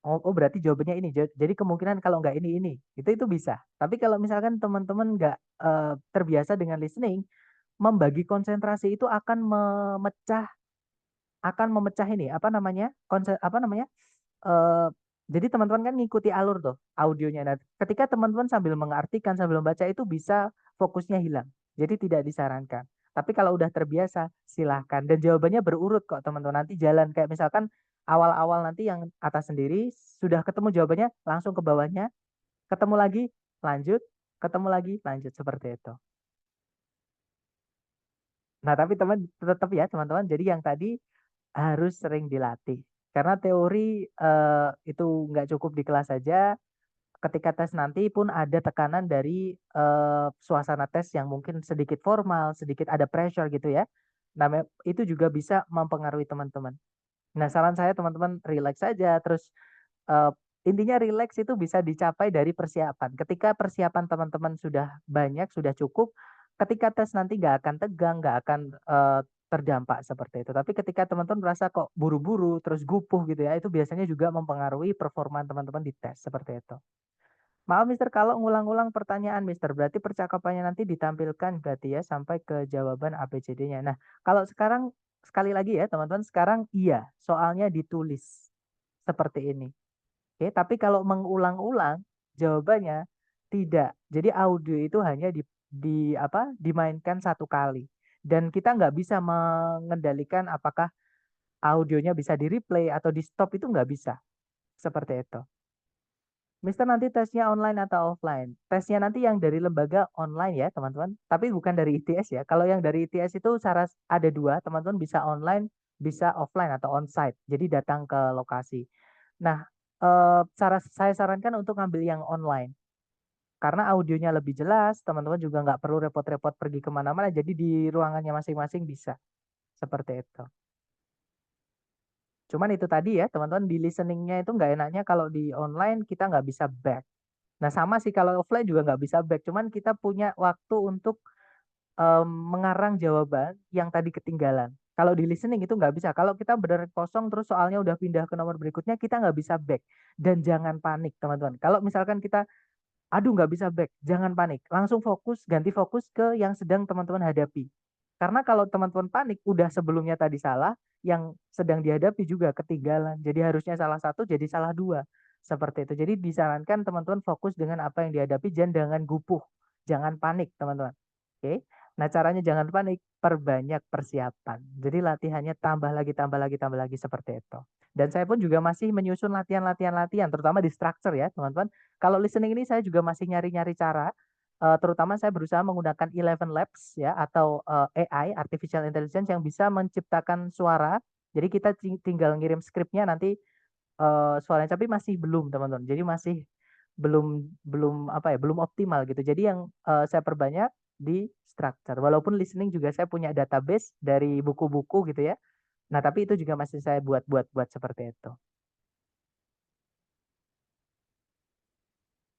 Oh oh berarti jawabannya ini, jadi kemungkinan kalau nggak ini." Itu bisa. Tapi kalau misalkan teman-teman nggak, terbiasa dengan listening, membagi konsentrasi itu akan memecah ini, apa namanya, apa namanya, eee, jadi teman-teman kan ngikuti alur tuh audionya. Nah, ketika teman-teman sambil mengartikan, sambil membaca itu bisa fokusnya hilang. Jadi tidak disarankan. Tapi kalau udah terbiasa silahkan dan jawabannya berurut kok teman-teman. Nanti jalan kayak misalkan awal-awal nanti yang atas sendiri sudah ketemu jawabannya langsung ke bawahnya, ketemu lagi lanjut, ketemu lagi lanjut, seperti itu. Nah, tapi tetap ya teman-teman, jadi yang tadi harus sering dilatih. Karena teori, itu nggak cukup di kelas saja, ketika tes nanti pun ada tekanan dari, suasana tes yang mungkin sedikit formal, sedikit ada pressure gitu ya. Nah, itu juga bisa mempengaruhi teman-teman. Nah, saran saya teman-teman rileks saja, terus, eee, intinya rileks itu bisa dicapai dari persiapan. Ketika persiapan teman-teman sudah banyak, sudah cukup, ketika tes nanti nggak akan tegang, nggak akan, terdampak seperti itu. Tapi ketika teman-teman merasa kok buru-buru, terus gupuh gitu ya, itu biasanya juga mempengaruhi performa teman-teman di tes, seperti itu. Maaf Mister, kalau ngulang-ulang pertanyaan Mister, berarti percakapannya nanti ditampilkan berarti ya sampai ke jawaban ABCD-nya. Nah, kalau sekarang sekali lagi ya teman-teman, sekarang iya, soalnya ditulis seperti ini. Oke, tapi kalau mengulang-ulang jawabannya tidak. Jadi audio itu hanya dimainkan satu kali. Dan kita nggak bisa mengendalikan apakah audionya bisa di-replay atau di-stop itu nggak bisa. Seperti itu. Mister nanti tesnya online atau offline? Tesnya nanti yang dari lembaga online ya teman-teman, tapi bukan dari ITS ya. Kalau yang dari ITS itu ada dua, teman-teman bisa online, bisa offline atau onsite. Jadi datang ke lokasi. Nah, saya sarankan untuk ngambil yang online. Karena audionya lebih jelas, teman-teman juga nggak perlu repot-repot pergi kemana-mana, jadi di ruangannya masing-masing bisa. Seperti itu. Cuman itu tadi ya, teman-teman di listeningnya itu nggak enaknya kalau di online kita nggak bisa back. Nah sama sih kalau offline juga nggak bisa back, cuman kita punya waktu untuk mengarang jawaban yang tadi ketinggalan. Kalau di listening itu nggak bisa. Kalau kita benar kosong terus soalnya udah pindah ke nomor berikutnya, kita nggak bisa back. Dan jangan panik teman-teman. Kalau misalkan kita, aduh nggak bisa back, jangan panik. Langsung ganti fokus ke yang sedang teman-teman hadapi. Karena kalau teman-teman panik, udah sebelumnya tadi salah, yang sedang dihadapi juga ketinggalan. Jadi harusnya salah satu jadi salah dua. Seperti itu. Jadi disarankan teman-teman fokus dengan apa yang dihadapi dan jangan gupuh. Jangan panik teman-teman. Oke. Nah caranya jangan panik, perbanyak persiapan. Jadi latihannya tambah lagi, tambah lagi, tambah lagi seperti itu. Dan saya pun juga masih menyusun latihan, terutama di structure ya teman-teman. Kalau listening ini saya juga masih nyari-nyari cara. Terutama saya berusaha menggunakan Eleven Labs ya atau AI artificial intelligence yang bisa menciptakan suara. Jadi kita tinggal ngirim skripnya nanti suaranya, tapi masih belum teman-teman. Jadi masih belum belum apa ya, belum optimal gitu. Jadi yang saya perbanyak di structure. Walaupun listening juga saya punya database dari buku-buku gitu ya. Nah, tapi itu juga masih saya buat seperti itu.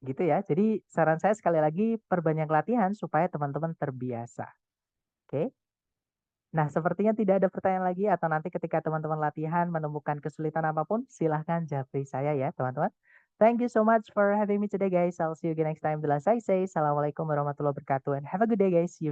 Gitu ya. Jadi saran saya sekali lagi perbanyak latihan supaya teman-teman terbiasa. Oke. Nah, sepertinya tidak ada pertanyaan lagi atau nanti ketika teman-teman latihan menemukan kesulitan apapun, silahkan japri saya ya, teman-teman. Thank you so much for having me today, guys. I'll see you again next time. Bila saya say, Assalamualaikum warahmatullahi wabarakatuh, and have a good day, guys. See you next